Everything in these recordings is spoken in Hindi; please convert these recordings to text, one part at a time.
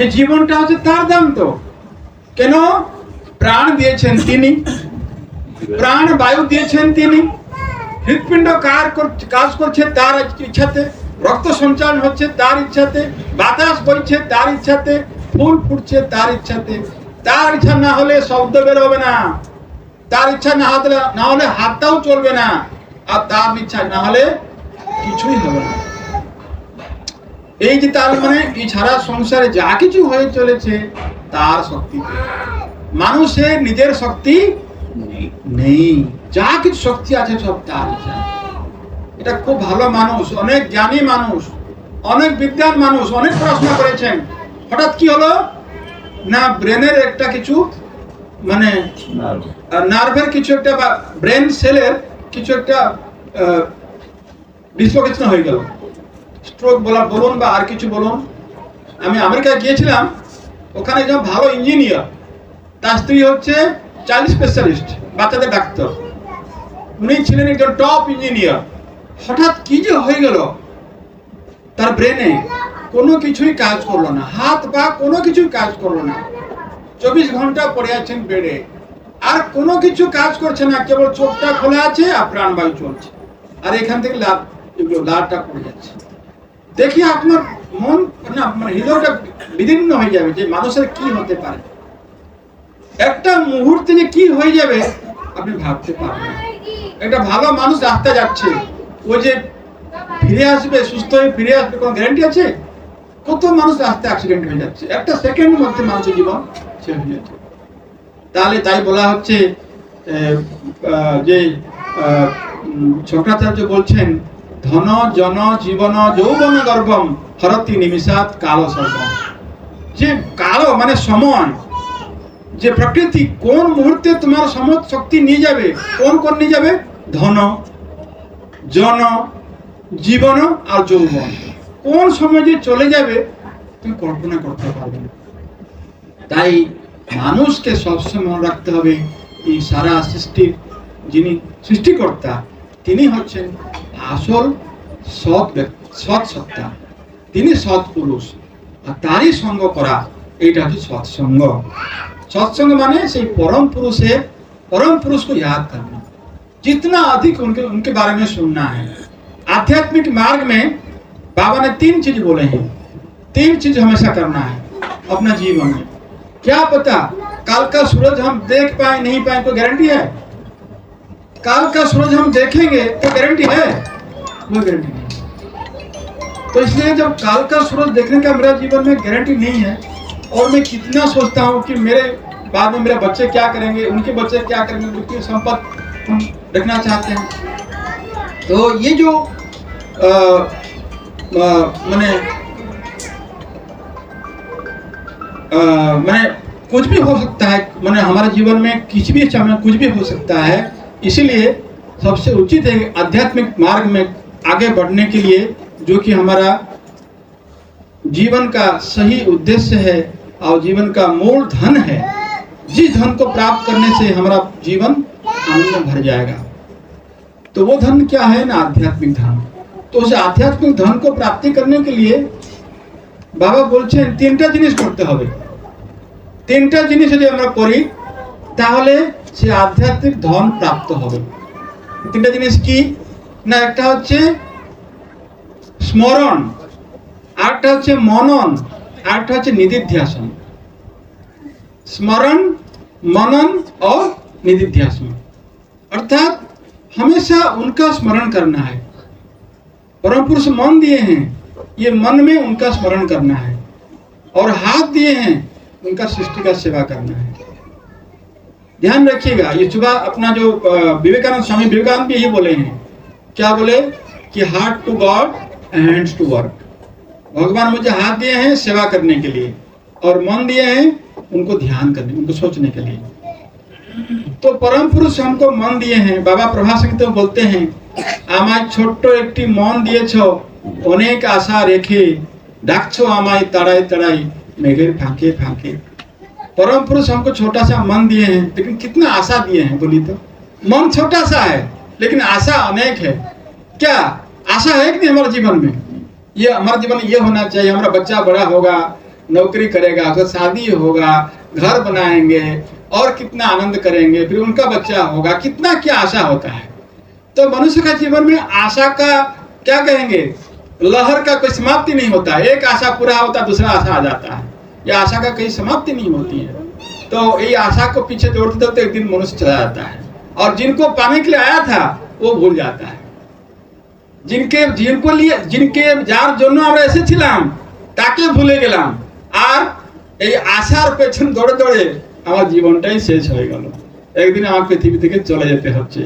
এই জীবনটা হচ্ছে তার দাম। তো কেন? প্রাণ দিয়েছেন তিনি, প্রাণ বায়ু দিয়েছেন তিনি, হৃৎপিণ্ড কাজ করছে তার ইচ্ছাতে, রক্ত সঞ্চালন হচ্ছে তার ইচ্ছাতে, বাতাস বইছে তার ইচ্ছাতে, ফুল ফুটছে তার ইচ্ছাতে। তার ইচ্ছা না হলে শব্দ বের হবে না, তার ইচ্ছা না হলে হাতটাও চলবে না, আর তার ইচ্ছা না হলে কিছুই হবে না। এই যে তার মানে এই সারা সংসারে যা কিছু হয়ে চলেছে তার শক্তিতে। মানুষের নিজের শক্তি নেই, যা কিছু শক্তি আছে সব তার ইচ্ছা। এটা খুব ভালো মানুষ, অনেক জ্ঞানী মানুষ, অনেক বিদ্বান মানুষ, অনেক পড়াশোনা করেছেন। হঠাৎ কি হলো না, ব্রেনের একটা কিছু মানে নার্ভের কিছু একটা বা ব্রেন সেলের কিছু একটা ডিসলোকেশন হয়ে গেল। স্ট্রোক বলুন বা আর কিছু বলুন। আমি আমেরিকায় গিয়েছিলাম, ওখানে একজন ভালো ইঞ্জিনিয়ার, তার স্ত্রী হচ্ছে চাইল্ড স্পেশালিস্ট, বাচ্চাদের ডাক্তার। উনি ছিলেন একজন টপ ইঞ্জিনিয়ার। হঠাৎ কি যে হয়ে গেল, তার ব্রেনে কোনো কিছুই কাজ করলো না, হাত পা কোনো কিছুই কাজ করলো না। 24 ঘন্টা পড়ে আছেন বেডে, আর কোনো কিছু কাজ করছে না, কেবল চোখটা খোলা আছে আর প্রাণবায়ু চলছে, আর এখান থেকে লাভটা পড়ে যাচ্ছে। দেখি আপনার মন না মানে হৃদয়টা বিদীর্ণ হয়ে যাবে যে মানুষের কি হতে পারে, একটা মুহূর্তে যে কি হয়ে যাবে আপনি ভাবতে পারবেন। একটা ভালো মানুষ রাস্তা যাচ্ছে, ও যে ফিরে আসবে, সুস্থ হয়ে ফিরে আসবে, কোনো গ্যারান্টি আছে? কত মানুষ রাস্তায় অ্যাক্সিডেন্ট হয়ে যাচ্ছে, একটা সেকেন্ডের মধ্যে মানুষের জীবন শেষ হয়ে যাচ্ছে। তাহলে তাই বলা হচ্ছে যে শঙ্করাচার্য বলছেন, ধন জন জীবন যৌবন গর্ভম হরতি নিমিষাৎ কালো সর্বম। যে কালো মানে সময়, যে প্রকৃতি কোন মুহূর্তে তোমার সমস্ত শক্তি নিয়ে যাবে, কোন নিয়ে যাবে? ধন, জন, জীবন আর যৌবন। কোন সময় যে চলে যাবে তুমি কল্পনা করতে পারবে না। তাই মানুষকে সবসময় মনে রাখতে হবে, এই সারা সৃষ্টির যিনি সৃষ্টিকর্তা তিনি হচ্ছেন আসল সৎ সত্তা, তিনি সৎ পুরুষ, আর তারই সঙ্গ করা এইটা হচ্ছে সৎসঙ্গ। सत्संग माने से परम पुरुष है, परम पुरुष को याद करना, जितना अधिक उनके बारे में सुनना है। आध्यात्मिक मार्ग में बाबा ने 3 चीज बोले हैं, 3 चीज हमेशा करना है अपना जीवन में। क्या पता कल का सूरज हम देख पाए नहीं पाए, कोई गारंटी है? कल का सूरज हम देखेंगे तो गारंटी है? कोई गारंटी नहीं। तो इसलिए जब कल का सूरज देखने का मेरा जीवन में गारंटी नहीं है, और मैं कितना सोचता हूँ कि मेरे बाद में मेरे बच्चे क्या करेंगे, उनके बच्चे क्या करेंगे, उनकी संपत्ति हम रखना चाहते हैं। तो ये जो मैंने कुछ भी हो सकता है, मैंने हमारे जीवन में किसी भी समय कुछ भी हो सकता है। इसीलिए सबसे उचित है आध्यात्मिक मार्ग में आगे बढ़ने के लिए, जो कि हमारा जीवन का सही उद्देश्य है और जीवन का मूल धन है। जिस धन को प्राप्त करने से हमारा जीवन आनंद में भर जाएगा, तो वो धन क्या है ना, आध्यात्मिक धन। तो उस आध्यात्मिक धन को प्राप्ति करने के लिए बाबा बोलছেন 3টা জিনিস করতে হবে। 3টা জিনিস যদি আমরা করি তাহলে সে আধ্যাত্মিক ধন প্রাপ্ত হবে। 3টা জিনিস কি না, একটা হচ্ছে স্মরণ, আরেকটা হচ্ছে মনন, আরেকটা হচ্ছে নিদিধ্যাসন। स्मरण, मनन और निधिध्यासन, अर्थात हमेशा उनका स्मरण करना है। परम पुरुष मन दिए हैं, ये मन में उनका स्मरण करना है, और हाथ दिए हैं उनका सृष्टि का सेवा करना है। ध्यान रखिएगा, ये सुबह अपना जो विवेकानंद स्वामी विवेकानंद भी यही बोले हैं। क्या बोले कि heart to God and hands to work. भगवान मुझे हाथ दिए हैं सेवा करने के लिए, और मन दिए हैं उनको ध्यान करने, उनको सोचने के लिए। तो परम पुरुष हमको मन दिए हैं। बाबा प्रभा संगीत में बोलते हैं, आमाय छोट्ट एकटी मन दिएছো, अनेक आशा रेखे डाकছো आमाय ताड़ाई ताड़ाई मेघेर फांके फांके। परम पुरुष हमको छोटा सा मन दिए हैं, लेकिन कितना आशा दिए हैं बोली तो। मन छोटा सा है लेकिन आशा अनेक है। क्या आशा है कि नहीं हमारे जीवन में? ये हमारे जीवन में ये होना चाहिए, हमारा बच्चा बड़ा होगा, नौकरी करेगा, उसका शादी होगा, घर बनाएंगे और कितना आनंद करेंगे, फिर उनका बच्चा होगा, कितना क्या आशा होता है। तो मनुष्य का जीवन में आशा का क्या कहेंगे, लहर का कोई समाप्ति नहीं होता। एक आशा पूरा होता है, दूसरा आशा आ जाता है। यह आशा का कहीं समाप्ति नहीं होती है। तो ये आशा को पीछे दौड़ते दौड़ते एक दिन मनुष्य चला जाता है, और जिनको पाने के लिए आया था वो भूल जाता है। जिनके যার জন্য আমরা এসেছিলাম তাকে ভুলে গেলাম, আর এই আশার পেছন দৌড়ে দৌড়ে আমার জীবনটাই শেষ হয়ে গেল। একদিন আমার পৃথিবী থেকে চলে যেতে হচ্ছে,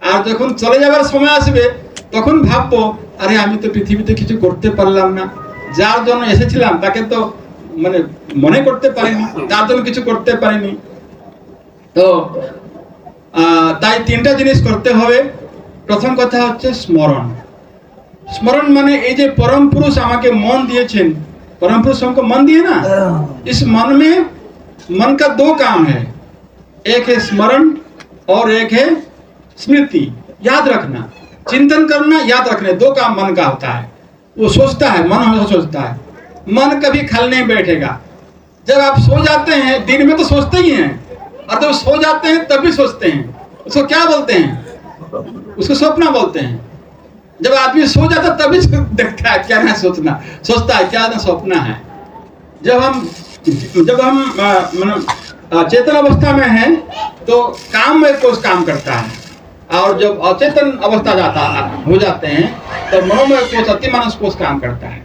আর যখন চলে যাবার সময় আসবে তখন ভাববো, আরে আমি তো পৃথিবীতে কিছু করতে পারলাম না, যার জন্য এসেছিলাম তাকে তো মানে মনে করতে পারিনি, তার জন্য কিছু করতে পারিনি। তো তাই তিনটা জিনিস করতে হবে। প্রথম কথা হচ্ছে স্মরণ। स्मरण माने ये जो परम पुरुष आके मन दिए, परम पुरुष हमको मन दिए ना, इस मन में मन का दो काम है, एक है स्मरण और एक है स्मृति। याद रखना, चिंतन करना, याद रखना, दो काम मन का होता है। वो सोचता है, मन हमेशा सोचता है। मन कभी खाली नहीं बैठेगा। जब आप सो जाते हैं, दिन में तो सोचते ही हैं, और जब सो जाते हैं तब भी सोचते हैं। उसको क्या बोलते हैं, उसको सपना बोलते हैं। जब आदमी सो जाता तभी देखता है क्या ना सोचता है क्या ना सपना है। जब हम चेतन अवस्था में हैं तो काम में कुछ काम करता है, और जब अचेतन अवस्था हो जाते हैं तो मनोमय कोष, अति मानस कोष काम करता है।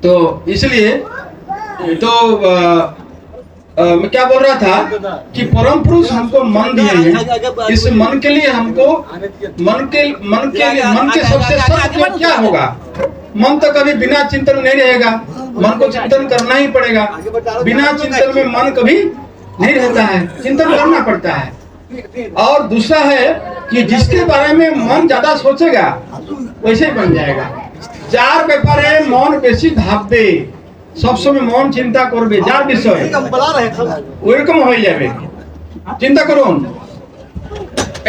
तो इसलिए तो मैं क्या बोल रहा था कि परम पुरुष हमको मन दिए हैं। इस मन के लिए हमको मन के सबसे सत्य क्या होगा, मन तो कभी बिना चिंतन नहीं रहेगा, मन को चिंतन करना ही पड़ेगा। बिना चिंतन में मन कभी नहीं रहता है, चिंतन करना पड़ता है। और दूसरा है कि जिसके बारे में मन ज्यादा सोचेगा वैसे ही बन जाएगा। जार ব্যাপারে मन বেশি ভাববে, सब समय मन चिंता करबे, जार विषय ওইরকম হয়ে যাবে। চিন্তা করুন,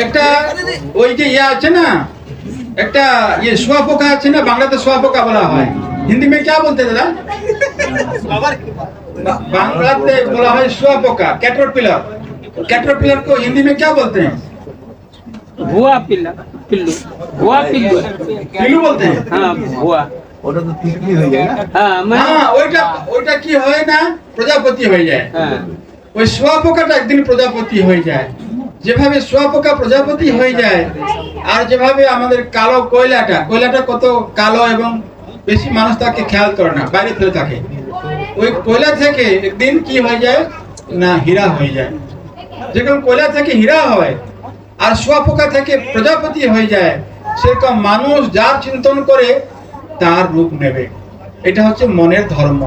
একটা ওই যে ইয়া আছে না, একটা ये শুঁয়াপোকা আছে না, বাংলাতে শুঁয়াপোকা বলা হয়, হিন্দি में क्या बोलते हैं दादा? बांग्लाते बोला है शुआपोका, कैटरपिलर। कैटरपिलर को हिंदी में क्या बोलते हैं? भुआ पिल्लू, भुआ पिल्लू, पिल्लू बोलते हैं। हाँ भुआ, ওটা তো তিতলি হয়ে যায় না? হ্যাঁ ওইটা কি হয় না, প্রজাপতি হয়ে যায়। ওই শুঁয়াপোকাটা একদিন প্রজাপতি হয়ে যায়। যেভাবে শুঁয়াপোকা প্রজাপতি হয়ে যায়, আর যেভাবে আমাদের কালো কয়লাটা কত কালো এবং বেশি মানুষ তাকে খেয়াল করে না, বাইরে ফেলে থাকে। ওই কয়লা থেকে একদিন কি হয়ে যায় না, হীরা হয়ে যায়। যেরকম কয়লা থেকে হীরা হয় আর শুঁয়াপোকা থেকে প্রজাপতি হয়ে যায়, সেরকম মানুষ যার চিন্তন করে তার রূপ নেবে। এটা হচ্ছে মনের ধর্ম।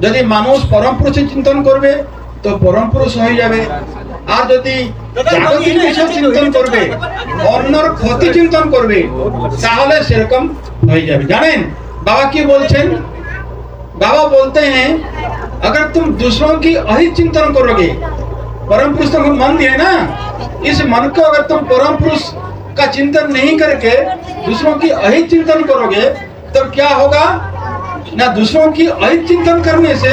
যদি মানুষ পরম পুরুষের চিন্তন করবে তো পরম পুরুষ হয়ে যাবে, আর যদি জাগতিক বিষয় চিন্তন করবে, অন্যর ক্ষতি চিন্তন করবে, তাহলে সেরকম হয়ে যাবে। জানেন बाबा की बोलते हैं, बाबा बोलते हैं अगर तुम दूसरों की अहित चिंतन करोगे, परम पुरुष को मन दिए ना, इस मन को अगर तुम परम पुरुष का चिंतन नहीं करके दूसरों की अहित चिंतन करोगे तो क्या होगा ना, दूसरों की अहित चिंतन करने से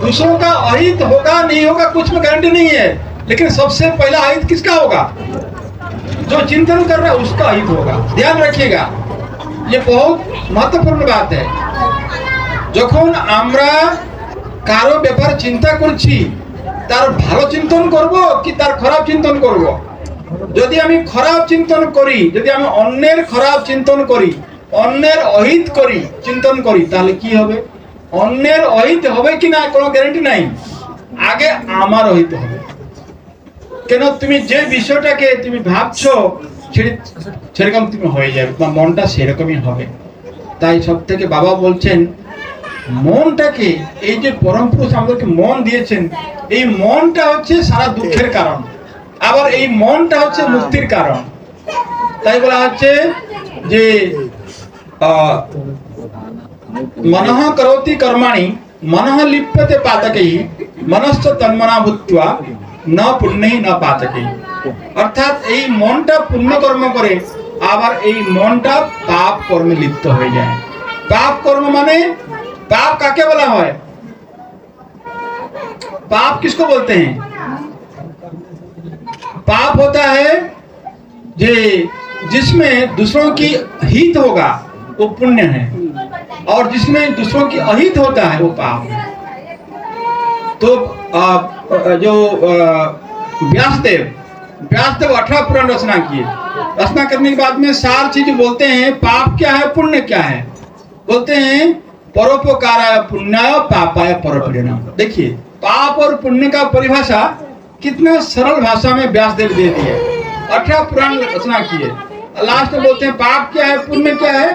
दूसरों का अहित होगा नहीं होगा कुछ में गारंटी नहीं है, लेकिन सबसे पहला अहित किसका होगा, जो चिंतन कर रहा है उसका अहित होगा। ध्यान रखिएगा, ये बहुत महत्वपूर्ण बात है। যখন আমরা কারো ব্যাপারে চিন্তা করছি, তার ভালো চিন্তন করব কি তার খারাপ চিন্তন করব? যদি আমি খারাপ চিন্তন করি, যদি আমি অন্যের খারাপ চিন্তন করি, অন্যের অহিত করি চিন্তন করি, তাহলে কি হবে? অন্যের অহিত হবে কি না কোনো গ্যারান্টি নাই, আগে আমার অহিত হবে। কেন, তুমি যে বিষয়টাকে তুমি ভাবছো সেরকম তুমি হয়ে যাবে, তোমার মনটা সেরকমই হবে। তাই সব থেকে বাবা বলছেন মনটাকে, এই যে পরম পুরুষ আমাদেরকে মন দিয়েছেন, এই মনটা হচ্ছে সারা দুঃখের কারণ, আবার এই মনটা হচ্ছে মুক্তির কারণ। তাই বলা হচ্ছে যে मनः करोति कर्माणि मनः लिप्यते पातकैः मनश्च तन्मना भूत्वा न पुण्यैः न पातकैः। অর্থাৎ এই মনটা পুণ্য কর্ম করে, আবার এই মনটা পাপ কর্মে লিপ্ত হয়ে যায়। পাপ কর্ম মানে, পাপ কাকে বলা হয়? पाप किसको बोलते हैं? पाप होता है जिसमें दूसरों की हित होगा वो पुण्य है, और जिसमें दूसरों की अहित होता है वो पाप है। तो जो व्यासदेव 18 पुराण रचना किए। रचना करने के बाद में सार चीज बोलते हैं, पाप क्या है, पुण्य क्या है। बोलते हैं परोपकाराय पुण्याय पापाय परपीड़नम। देखिए पाप और पुण्य का परिभाषा कितना सरल भाषा में व्यासदेव दे दिए। 18 पुराण रचना किए, लास्ट में बोलते हैं पाप क्या है, पुण्य क्या है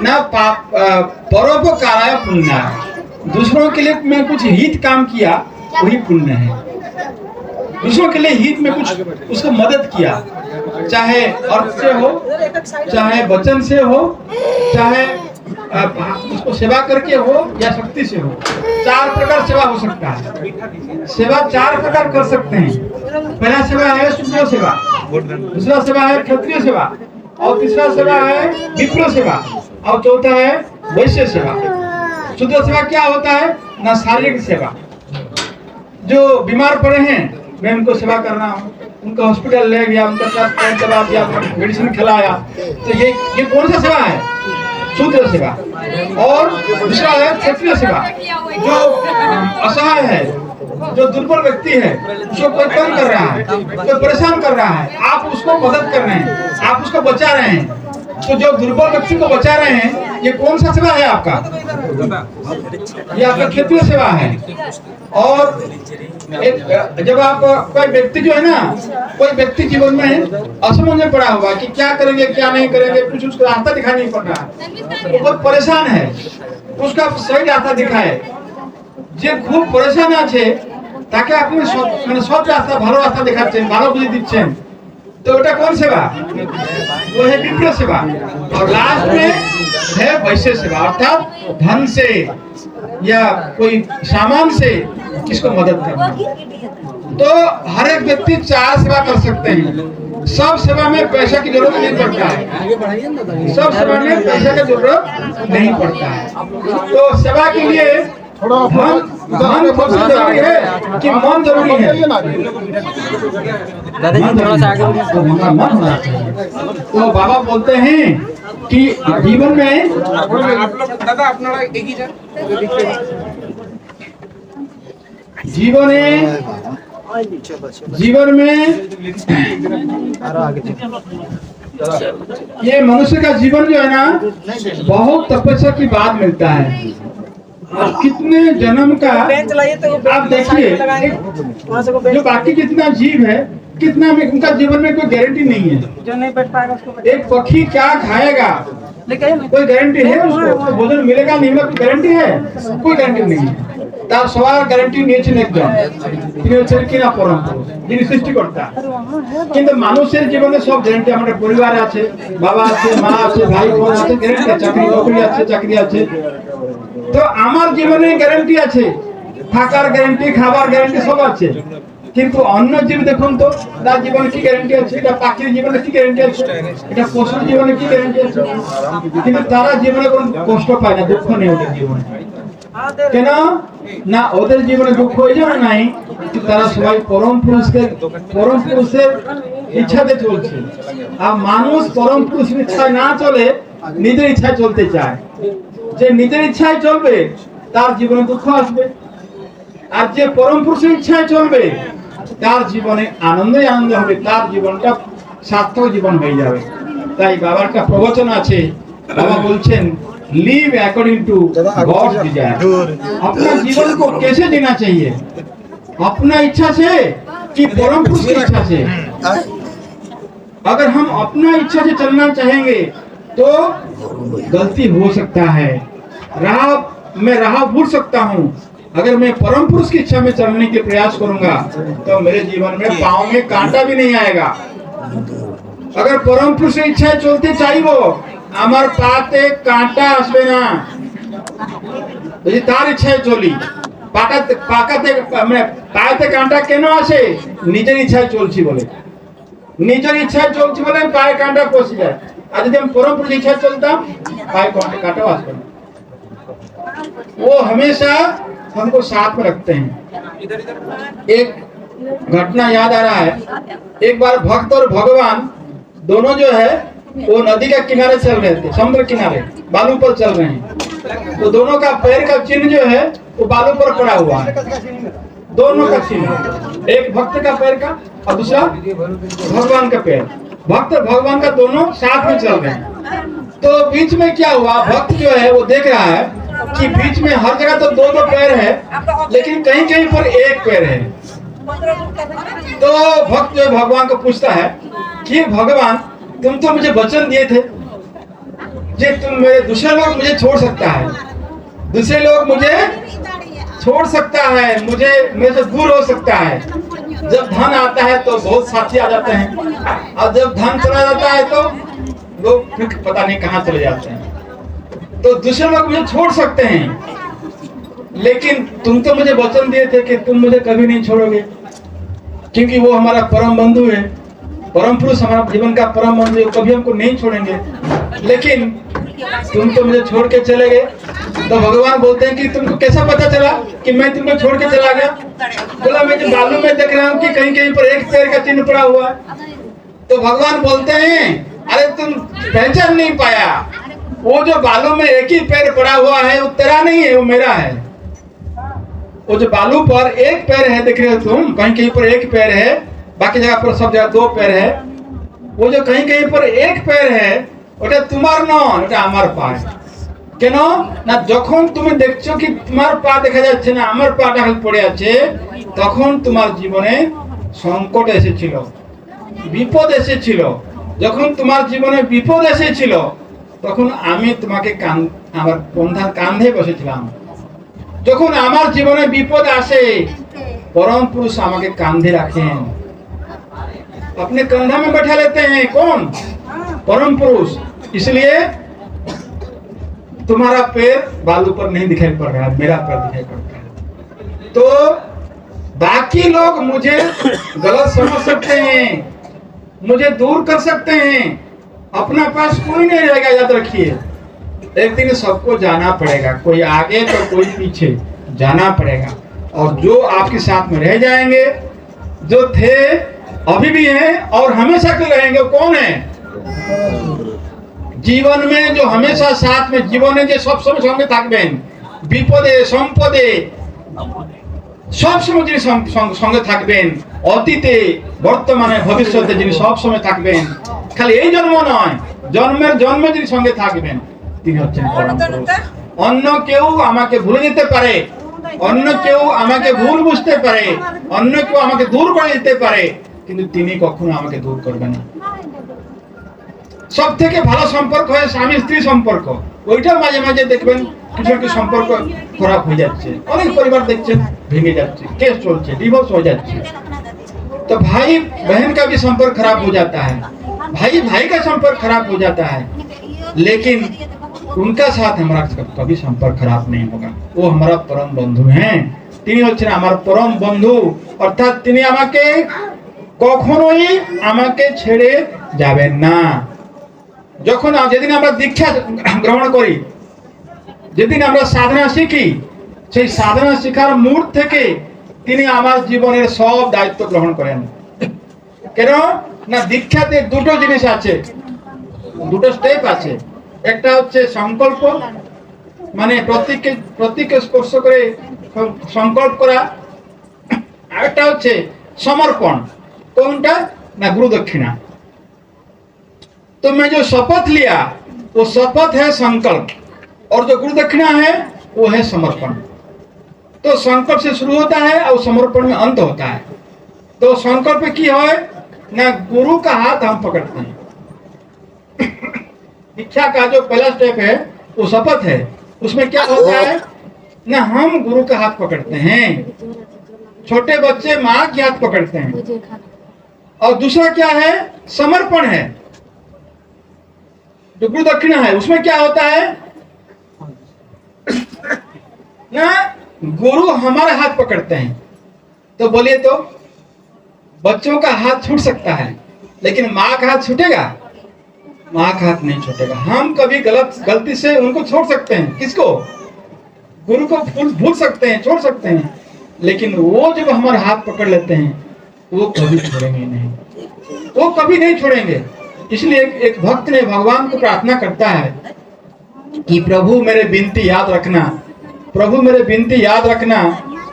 ना। पाप परोपकाराय पुण्याय, दूसरों के लिए मैं कुछ हित काम किया वही पुण्य है। दूसरों के लिए हित में कुछ उसको मदद किया, चाहे अर्थ से हो, चाहे वचन से हो, चाहे उसको सेवा करके हो या शक्ति से हो। 4 प्रकार सेवा हो सकता है। सेवा 4 प्रकार कर सकते हैं। पहला सेवा है शूद्र सेवा, दूसरा सेवा है क्षत्रिय सेवा, और तीसरा सेवा है विप्र सेवा, और चौथा है वैश्य सेवा। शूद्र सेवा क्या होता है ना, शारीरिक सेवा। जो बीमार पड़े हैं मैं उनको सेवा कर रहा हूँ, उनको हॉस्पिटल ले गया, उनका साथ दवा दिया, मेडिसिन खिलाया, तो ये कौन सा सेवा है, शूद्र सेवा। और दूसरा है क्षत्रिय सेवा, जो असहाय है, जो दुर्बल व्यक्ति है, उसको कोई तंग कर रहा है, कोई परेशान कर रहा है, आप उसको मदद कर रहे हैं, आप उसको बचा रहे हैं। तो जो दुर्बल व्यक्ति को बचा रहे हैं, ये कौन सा सेवा है आपका, ये आपका क्षत्रिय सेवा है। और जब आप कोई व्यक्ति जो है ना, कोई व्यक्ति जीवन में असमंजस में पड़ा हुआ कि क्या करेंगे क्या नहीं करेंगे, कुछ उसका रास्ता दिखाई नहीं पड़ रहा है, वो बहुत परेशान है, उसका सही रास्ता दिखाए। যে খুব পরেশান আছে তাকে আপনি মানে সব রাস্তা ভালো রাস্তা দেখাচ্ছেন, ভালো বুঝে দিচ্ছেন, तो बेटा कौन सेवा, वो है विप्र सेवा। और लास्ट में है वैश्य सेवा, अर्थात धन से या कोई सामान से किसको मदद करना। तो हर एक व्यक्ति 4 सेवा कर सकते हैं। सब सेवा में पैसा की जरूरत नहीं पड़ता है, सब सेवा में पैसा की जरूरत नहीं पड़ता है। तो सेवा के लिए धन सबसे जरूरी है कि मन जरूरी है। तो बाबा बोलते हैं कि जीवन में जीवन में ये मनुष्य का जीवन जो है ना, बहुत तपस्या की बाद मिलता है। कितने जन्म का आप देखिए, जो बाकी जितना जीव है, कितना में उनका जीवन में कोई गारंटी नहीं है। जो नहीं बैठ पाएगा उसको, एक पक्षी क्या खाएगा कोई गारंटी है, उसको भोजन मिलेगा नहीं मिलेगा कोई गारंटी है, कोई गारंटी नहीं है। তার সবার গ্যারান্টি নিয়েছেন একজন, তিনি হচ্ছেন কিনা পরম পুরুষ, যিনি সৃষ্টিকর্তা। কিন্তু মানুষের জীবনে সব গ্যারান্টি, আমাদের পরিবার আছে, বাবা আছে, মা আছে, ভাই বোন আছে, গ্যারান্টি আছে, চাকরি নকরি আছে, চাকরি আছে। তো আমার জীবনে গ্যারান্টি আছে, থাকার গ্যারান্টি, খাবার গ্যারান্টি সব আছে। কিন্তু অন্য জীব দেখুন তো, তার জীবনে কি গ্যারান্টি আছে, এটা পাখির জীবনে কি গ্যারান্টি আছে, এটা পশুর জীবনে কি গ্যারান্টি আছে। কিন্তু তারা জীবনে কোনো কষ্ট পায় না, দুঃখ নেই ওদের জীবনে। কেন না, ওদের জীবনে দুঃখ এই জন্য নাই যে তারা সবাই পরম পুরুষের ইচ্ছাতে চলছে। আর মানুষ পরম পুরুষের ইচ্ছায় না চলে, নিজের ইচ্ছায় চলতে চায়। যে নিজের ইচ্ছায় চলবে তার জীবনে দুঃখ আসবে, আর যে পরম পুরুষের ইচ্ছায় চলবে তার জীবনে আনন্দই আনন্দ হবে, তার জীবনটা সার্থক জীবন হয়ে যাবে। তাই বাবার একটা প্রবচন আছে, বাবা বলছেন live according to God's desire. अपना जीवन को कैसे जीना चाहिए, अपना इच्छा से कि परम पुरुष की इच्छा से। अगर हम अपना इच्छा से चलना चाहेंगे तो गलती हो सकता है, मैं राह भूल सकता हूँ। अगर मैं परम पुरुष की इच्छा में चलने के प्रयास करूंगा तो मेरे जीवन में पाँव में कांटा भी नहीं आएगा। अगर परम पुरुष की इच्छा चलते चाहिए আমার পাতে কাঁটা আসবে না, যদি তার ইচ্ছায় চলি। পাকাতে মানে পায়েতে কাঁটা কেন আসে, নিজের ইচ্ছায় চলছি বলে, নিজের ইচ্ছায় চলছি বলে পায়ে কাঁটা পৌঁছে যায়। আর যদি আমি পরম পুরুষের ইচ্ছায় চলতাম, পায়ে কাঁটাও আসবে না। वो हमेशा हमको साथ में रखते हैं। एक घटना याद आ रहा है, एक बार भक्त और भगवान दोनों जो है वो नदी के किनारे चल रहे थे, समुद्र किनारे बालू पर चल रहे हैं। तो दोनों का पैर का चिन्ह जो है वो बालू पर पड़ा हुआ है, दोनों का चिन्ह, एक भक्त का पैर का और दूसरा भगवान का पैर। भक्त और भगवान का दोनों साथ में चल रहे हैं। तो बीच में क्या हुआ, भक्त जो है वो देख रहा है कि बीच में हर जगह तो दो दो पैर है, लेकिन कहीं कहीं पर एक पैर है। तो भक्त जो भगवान को पूछता है कि भगवान, तुम तो मुझे वचन दिए थे कि तुम मेरे दूसरे लोग मुझे छोड़ सकता है, दूसरे लोग मुझे छोड़ सकता है, मुझे मेरे से दूर हो सकता है। जब धन आता है तो बहुत साथी आ जाते हैं, और जब धन चला जाता है तो लोग फिर पता नहीं कहाँ चले जाते हैं। तो दूसरे लोग मुझे छोड़ सकते हैं, लेकिन तुम तो मुझे वचन दिए थे कि तुम मुझे कभी नहीं छोड़ोगे, क्योंकि वो हमारा परम बंधु है, परम पुरुष हमारा जीवन का परम बंधु है, कभी हमको नहीं छोड़ेंगे। लेकिन तुम तो मुझे छोड़ के चले गए। तो भगवान बोलते हैं कि तुमको कैसा पता चला कि मैं तुमको छोड़ के चला गया? बोला, मैं जो बालू में देख रहा हूँ कि कहीं कहीं पर एक पैर का चिन्ह पड़ा हुआ है। तो भगवान बोलते हैं, अरे तुम पहचान नहीं पाया, वो जो बालू में एक ही पैर पड़ा हुआ है वो तेरा नहीं है, वो मेरा है। वो जो बालू पर एक पैर है देख रहे हो तुम, कहीं कहीं पर एक पैर है, बाकी जगह पर सब जगह दो पैर है। वो जो कहीं कहीं पर एक पैर है ওটা তোমার নয়, ওটা আমার পা। কেন না, যখন তুমি দেখছো কি তোমার পা দেখা যাচ্ছে না, আমার পাটা খালি পড়ে আছে, তখন তোমার জীবনে সংকট এসেছিল, বিপদ এসেছিল। যখন তোমার জীবনে বিপদ এসেছিল তখন আমি তোমাকে আমার বন্ধার কাঁধে বসেছিলাম। যখন আমার জীবনে বিপদ আসে परम पुरुष আমাকে কাঁধে রাখেন, अपने कंधा में बैठा लेते हैं। कौन? परम पुरुष। इसलिए तुम्हारा पैर बालू पर नहीं दिखाई पड़ रहा है, मेरा पैर दिखाई पड़ता है। तो बाकी लोग मुझे गलत समझ सकते हैं, मुझे दूर कर सकते हैं, अपना पास कोई नहीं रहेगा, याद रखिए। एक दिन सबको जाना पड़ेगा, कोई आगे तो कोई पीछे, जाना पड़ेगा। और जो आपके साथ में रह जाएंगे, जो थे अभी भी हैं और हमेशा के रहेंगे, वो कौन है? जीवन में जो हमेशा साथ में जीवने जो सब समय संगे থাকবেন, বিপদে সম্পদে সব সময় যিনি সঙ্গে থাকবেন, অতীতে বর্তমানে ভবিষ্যতে যিনি সব সময় থাকবেন, খালি এই জন্ম নয়, জন্মের জন্মে যিনি সঙ্গে থাকবেন, তিনি হচ্ছেন পরম পুরুষ। অন্য কেউ আমাকে ভুলে যেতে পারে, অন্য কেউ আমাকে ভুল বুঝতে পারে, অন্য কেউ আমাকে দূর করে দিতে পারে, কিন্তু তিনি কখনো আমাকে দূর করবেন না। সব থেকে ভালো সম্পর্ক হয় স্বামী স্ত্রী সম্পর্ক। ওইটা মাঝে মাঝে দেখবেন কিছু একটা সম্পর্ক খারাপ হয়ে যাচ্ছে, অনেক পরিবার দেখছেন ভেঙে যাচ্ছে, কেস চলছে, डिवोर्स हो जाচ্ছে। तो भाई बहन का भी संपर्क खराब हो जाता है, भाई भाई का संपर्क खराब हो जाता है, लेकिन उनका साथ हमारा कभी संपर्क खराब नहीं होगा। वो हमारा परम बंधु हैं, তিনি হচ্ছেন আমার পরম বন্ধু। অর্থাৎ তিনি আমাকে কখনোই আমাকে ছেড়ে যাবেন না। যখন যেদিন আমরা দীক্ষা গ্রহণ করি, যেদিন আমরা সাধনা শিখি, সেই সাধনা শেখার মুহূর্ত থেকে তিনি আমার জীবনের সব দায়িত্ব গ্রহণ করেন। কেন না, দীক্ষাতে দুটো জিনিস আছে, দুটো স্টেপ আছে। একটা হচ্ছে সংকল্প, মানে প্রতীককে স্পর্শ করে সংকল্প করা, আর একটা হচ্ছে समर्पण। কোনটা না, गुरु दक्षिणा। तो मैं जो शपथ लिया वो शपथ है संकल्प, और जो गुरु दक्षिणा है वो है समर्पण। तो संकल्प से शुरू होता है और समर्पण में अंत होता है। तो संकल्प की है ना, गुरु का हाथ हम पकड़ते हैं। दीक्षा का जो पहला स्टेप है वो शपथ है, उसमें क्या होता है ना, हम गुरु का हाथ पकड़ते हैं। छोटे बच्चे माँ के हाथ पकड़ते हैं। और दूसरा क्या है, समर्पण है। जो गुरु दक्षिणा है उसमें क्या होता है ना, गुरु हमारे हाथ पकड़ते हैं। तो बोलिए, तो बच्चों का हाथ छूट सकता है, लेकिन माँ का हाथ छूटेगा? माँ का हाथ नहीं छूटेगा। हम कभी गलती से उनको छोड़ सकते हैं। किसको? गुरु को भूल सकते हैं, छोड़ सकते हैं, लेकिन वो जब हमारे हाथ पकड़ लेते हैं वो कभी छोड़ेंगे नहीं, वो कभी नहीं छोड़ेंगे। इसलिए एक भक्त ने भगवान को प्रार्थना करता है कि प्रभु मेरे विनती याद रखना, प्रभु मेरे विनती याद रखना,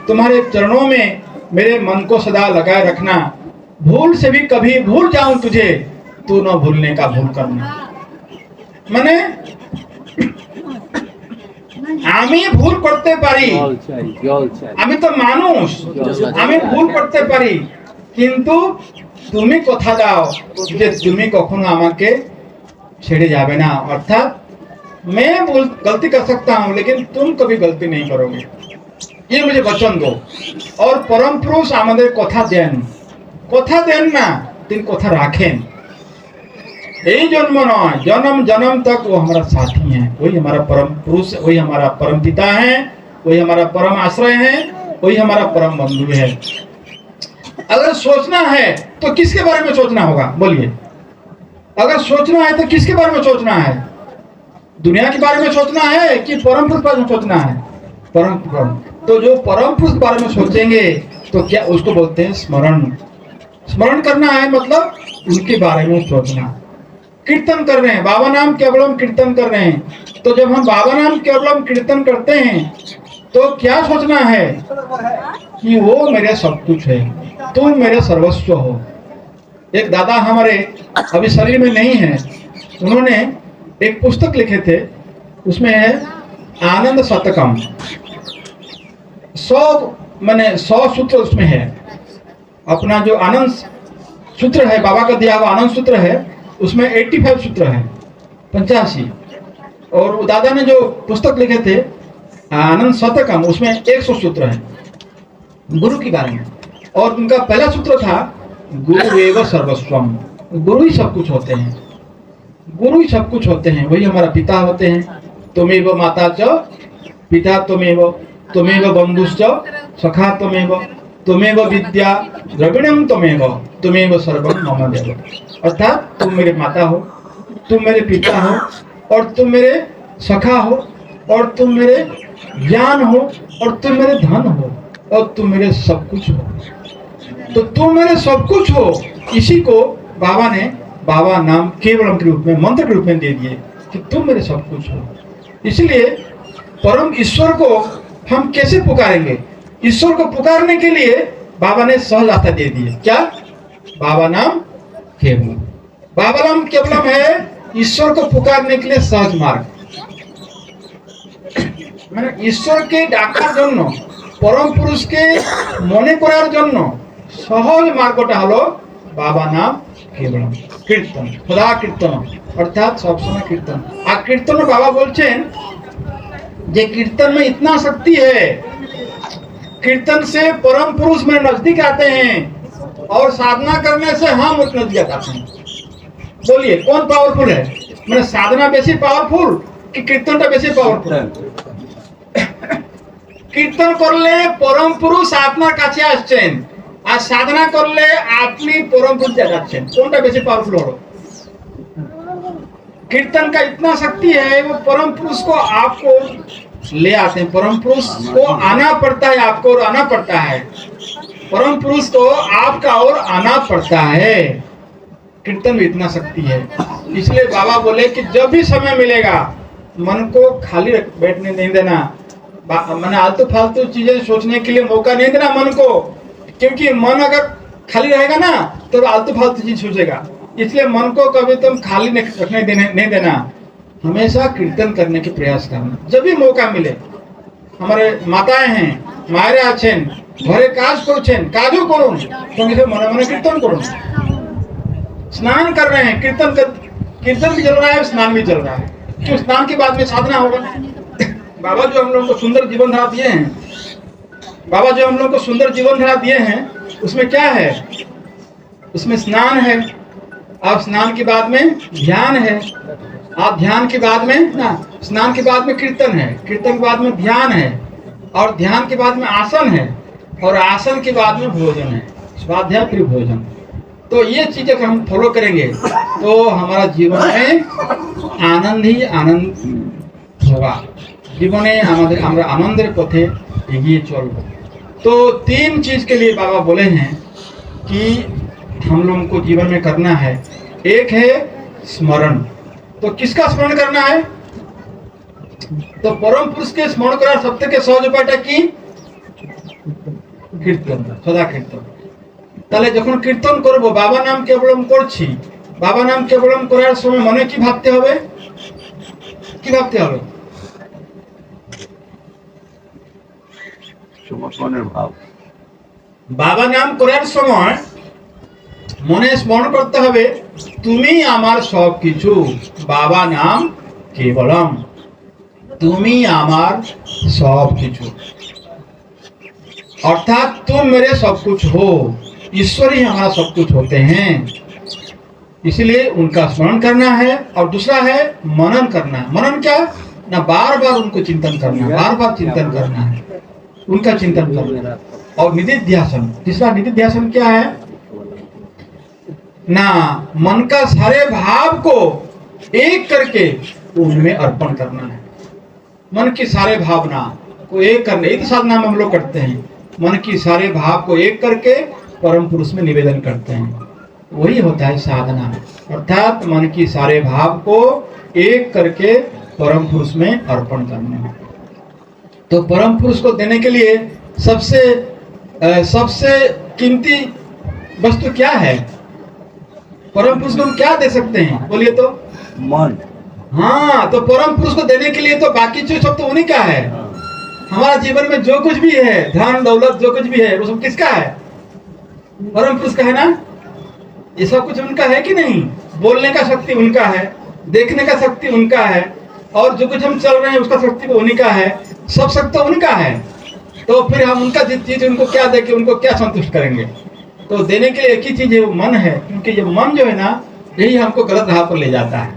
तुम्हारे चरणों में मेरे मन को सदा लगाए रखना, भूल से भी कभी भूल जाऊं तुझे, तू न भूलने का भूल करना। মানে আমি ভুল করতে পারি, আমি তো মানুষ, আমি ভুল করতে পারি, কিন্তু তুমি কথা দাও যে তুমি কখনো আমাকে ছেড়ে যাবে না। অর্থাৎ मैं गलती कर सकता हूं लेकिन तुम कभी गलती नहीं करोगे, ये मुझे वचन दो। और परम पुरुष আমাদের কথা দেন না, তিনি কথা রাখেন। यही जन्म नয়, जन्म जन्म तक वो हमारा साथी है, वही हमारा परम पुरुष, वही हमारा परम पिता है, वही हमारा परम आश्रय है, वही हमारा परम बंधु है। अगर सोचना है तो किसके बारे में सोचना होगा, बोलिए? अगर सोचना है तो किसके बारे में सोचना है? दुनिया के बारे में सोचना है कि परम पुरुष के बारे में सोचना है? परम। तो जो परम पुरुष के बारे में सोचेंगे तो क्या उसको बोलते हैं स्मरण। स्मरण करना है मतलब उनके बारे में सोचना। कीर्तन कर रहे हैं, बाबा नाम केवलम कीर्तन कर रहे हैं, तो जब हम बाबा नाम केवलम कीर्तन करते हैं तो क्या सोचना है कि वो मेरे सब कुछ है, तुम मेरे सर्वस्व हो। एक दादा हमारे अभी शरीर में नहीं है, उन्होंने एक पुस्तक लिखे थे, उसमें है आनंद शतकम, 100 सूत्र उसमें है। अपना जो आनंद सूत्र है, बाबा का दिया हुआ आनंद सूत्र है, उसमें 85 सूत्र है, 85। और वो दादा ने जो पुस्तक लिखे थे आनंद शतकम, उसमें 100 सूत्र है गुरु के बारे में। और उनका पहला सूत्र था गुरुरेव सर्वस्वम, गुरु ही सब कुछ होते हैं, गुरु ही सब कुछ होते हैं, वही हमारा पिता होते हैं। तुमेव माता च पिता तुमेव, तुमेव बंधुश्च सखा तुमेव, तुमेव विद्या द्रविणम तुमेव, तुमेव सर्वम मम देव। अर्थात तुम मेरे माता हो, तुम मेरे पिता हो, और तुम मेरे सखा हो, और तुम मेरे ज्ञान हो, और तुम मेरे धन हो, और तुम मेरे सब कुछ हो। तो तुम मेरे सब कुछ हो, इसी को बाबा ने बाबा नाम केवलम के रूप में, मंत्र के रूप में दे दिए कि तुम मेरे सब कुछ हो। इसलिए परम ईश्वर को हम कैसे पुकारेंगे? ईश्वर को पुकारने के लिए बाबा ने सहज रास्ता दे दिए। क्या? बाबा नाम केवलम। बाबा नाम केवलम है ईश्वर को पुकारने के लिए सहज मार्ग। মানে ঈশ্বরকে ডাকার জন্য, পরম পুরুষকে মনে করার জন্য সহজ মার্গটা হলো বাবা নাম কেবলম, कीर्तन, खुदा कीर्तन, अर्थात सब समय कीर्तन। और कीर्तन में बाबा बोलছেন যে कीर्तन में इतना शक्ति है, कीर्तन से परम पुरुष में नजदीक आते हैं, और साधना करने से हम उस नजदीक आते हैं। बोलिए कौन पावरफुल है? মানে সাধনা বেশি পাওয়ারফুল কি কীর্তনটা বেশি পাওয়ারফুল? কীর্তন করলে পরম পুরুষ আপনার কাছে আসছেন, আর সাধনা করলে আপনি परम पुरुष जाच्छेन, কোনটা বেশি पावरफुल हो? कीर्तन का इतना शक्ति है, वो परम पुरुष को आपको ले आते हैं। परम पुरुष को आना पड़ता है, आपको और आना पड़ता है, परम पुरुष को आपका और आना पड़ता है। कीर्तन में इतना शक्ति है। इसलिए बाबा बोले कि जब भी समय मिलेगा मन को खाली बैठने नहीं देना, मैंने आलतू फालतू चीजें सोचने के लिए मौका नहीं देना मन को, क्योंकि मन अगर खाली रहेगा ना तो आलतू फालतू चीज सोचेगा। इसलिए मन को कभी तुम खाली नहीं देना, हमेशा कीर्तन करने की प्रयास करना। जब भी मौका मिले, हमारे माताएं हैं, मायरे आছেন, घरे काज করছেন, काजो করুন, সঙ্গে মনে মনে कीर्तन করুন। स्नान कर रहे हैं, कीर्तन भी चल रहा है, स्नान भी चल रहा है, क्यों? स्नान के बाद में साधना होगा। बाबा जो हम लोग को सुंदर जीवन धारा दिए हैं, बाबा जो हम लोग को सुंदर जीवन धारा दिए हैं, उसमें क्या है? उसमें स्नान है, और स्नान के बाद में ध्यान है, और ध्यान के बाद में ना, स्नान के बाद में कीर्तन है, कीर्तन के बाद में ध्यान है, और ध्यान के बाद में आसन है, और आसन के बाद में भोजन है, स्वाध्याय फिर भोजन। तो ये चीजें हम फॉलो करेंगे तो हमारा जीवन में आनंद ही आनंद होगा। জীবনে আমাদের আমরা আনন্দের পথে এগিয়ে चलब। तो 3 चीज के लिए बाबा बोले हैं कि हम लोगों को जीवन में करना है। एक है स्मरण। तो किसका स्मरण करना है? तो परम पुरुष के स्मरण करार सब থেকে সহজ উপায়টা কি? কীর্তন, সদা কীর্তন। তাহলে যখন কীর্তন করব, বাবা নাম কেবলম করছি, বাবা নাম কেবলম করার সময় মনে কি ভাবতে হবে? কি ভাবতে হবে? সমর্পণের ভাব। বাবা নাম করার সময় মনে স্মরণ করতে হবে তুমি আমার সব কিছু। বাবা নাম কেবলম, তুমি আমার सब কিছু, अर्थात तुम मेरे सब कुछ हो। ईश्वर ही हमारा सब कुछ होते हैं, इसलिए उनका स्मरण करना है। और दूसरा है मनन करना। मनन क्या? ना बार बार उनको चिंतन करना, बार बार चिंतन करना है, उनका चिंतन करना। और निधिध्यासन, तीसरा निधिध्यासन क्या है? ना मन का सारे भाव को एक करके उनमें अर्पण करना है। मन की सारे भावना को एक करने, एक साधना में हम लोग करते हैं। मन की सारे भाव को एक करके परम पुरुष में निवेदन करते हैं, वही होता है साधना। अर्थात मन की सारे भाव को एक करके परम पुरुष में अर्पण करना। तो परम पुरुष को देने के लिए सबसे कीमती वस्तु क्या है? परम पुरुष को हम क्या दे सकते हैं? बोलिए तो। मन। हाँ, तो परम पुरुष को देने के लिए तो बाकी चीज सब तो उन्हीं का है। हमारा जीवन में जो कुछ भी है, धन दौलत जो कुछ भी है, वो सब किसका है? परम पुरुष का है ना। ये सब कुछ उनका है कि नहीं? बोलने का शक्ति उनका है, देखने का शक्ति उनका है, और जो कुछ हम चल रहे हैं उसका शक्ति वो उन्हीं का है। सब शक्ति उनका है। तो फिर हम उनका चीज उनको क्या देके उनको क्या संतुष्ट करेंगे? तो देने के लिए एक ही चीज है, वो मन है। क्योंकि ये मन जो है ना, यही हमको गलत राह पर ले जाता है।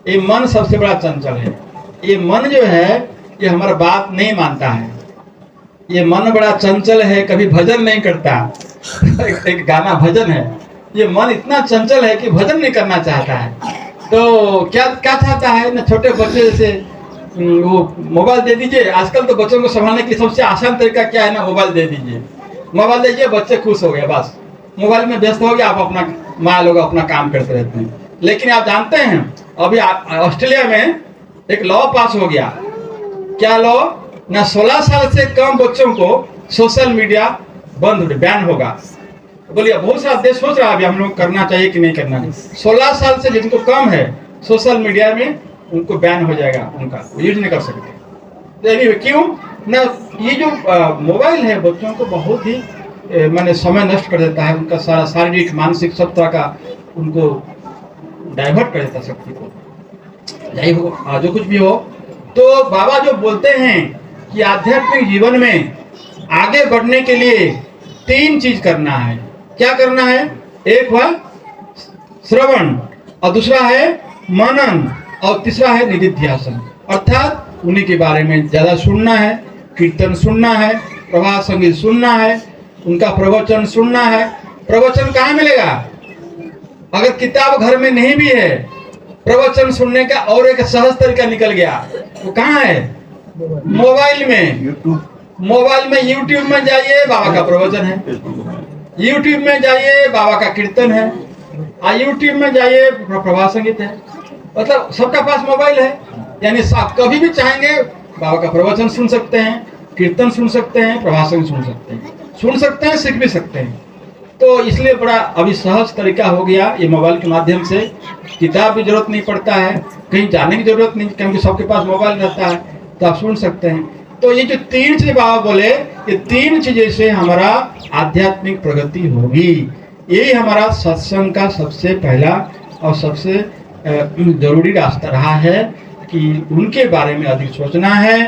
ये मन सबसे बड़ा चंचल है। ये मन जो है, ये हमारा बात नहीं मानता है। ये मन बड़ा चंचल है, कभी भजन नहीं करता। एक गाना भजन है, ये मन इतना चंचल है कि भजन नहीं करना चाहता है। तो क्या क्या चाहता है ना, छोटे बच्चे जैसे वो मोबाइल दे दीजिए। आजकल तो बच्चों को संभालने के लिए सबसे आसान तरीका क्या है ना, मोबाइल दे दीजिए। मोबाइल दीजिए, बच्चे खुश हो गए, बस मोबाइल में व्यस्त हो गया। आप अपना माँ लोग अपना काम करते रहते हैं। लेकिन आप जानते हैं अभी ऑस्ट्रेलिया में एक लॉ पास हो गया। क्या लॉ? ना 16 साल से कम बच्चों को सोशल मीडिया बंद, बैन होगा। बोलिए, बहुत सारा देश सोच रहा है अभी हम लोग करना चाहिए कि नहीं करना है। 16 साल से जिनको कम है सोशल मीडिया में, उनको बैन हो जाएगा, उनका यूज नहीं कर सकते। तो anyway, क्यों ना, ये जो मोबाइल है बच्चों को बहुत ही माने समय नष्ट कर देता है। उनका सारा शारीरिक मानसिक सब तरह का उनको डाइवर्ट कर देता शक्ति को। यही हो जो कुछ भी हो। तो बाबा जो बोलते हैं कि आध्यात्मिक जीवन में आगे बढ़ने के लिए 3 चीज करना है। क्या करना है? एक है श्रवण, और दूसरा है मनन, और तीसरा है निधिध्यासन। अर्थात उन्हीं के बारे में ज्यादा सुनना है, कीर्तन सुनना है, प्रभात संगीत सुनना है, उनका प्रवचन सुनना है। प्रवचन कहाँ मिलेगा? अगर किताब घर में नहीं भी है, प्रवचन सुनने का और एक सहज तरीका निकल गया। वो कहाँ है? मोबाइल में। मोबाइल में यूट्यूब में जाइए, बाबा का प्रवचन है। यूट्यूब में जाइए, बाबा का कीर्तन है। यूट्यूब में जाइए, प्रभात संगीत है। मतलब सबका पास मोबाइल है, यानी आप कभी भी चाहेंगे बाबा का प्रवचन सुन सकते हैं, कीर्तन सुन सकते हैं, प्रभात संगीत सुन सकते हैं, सीख भी सकते हैं। तो इसलिए बड़ा अभी सहज तरीका हो गया ये मोबाइल के माध्यम से। किताब की जरूरत नहीं पड़ता है, कहीं जाने की जरूरत नहीं, क्योंकि सबके पास मोबाइल रहता है, तो आप सुन सकते हैं। तो ये जो 3 चीज बाबा बोले, ये 3 चीजें से हमारा आध्यात्मिक प्रगति होगी। यही हमारा सत्संग का सबसे पहला और सबसे जरूरी रास्ता रहा है कि उनके बारे में अधिक सोचना है,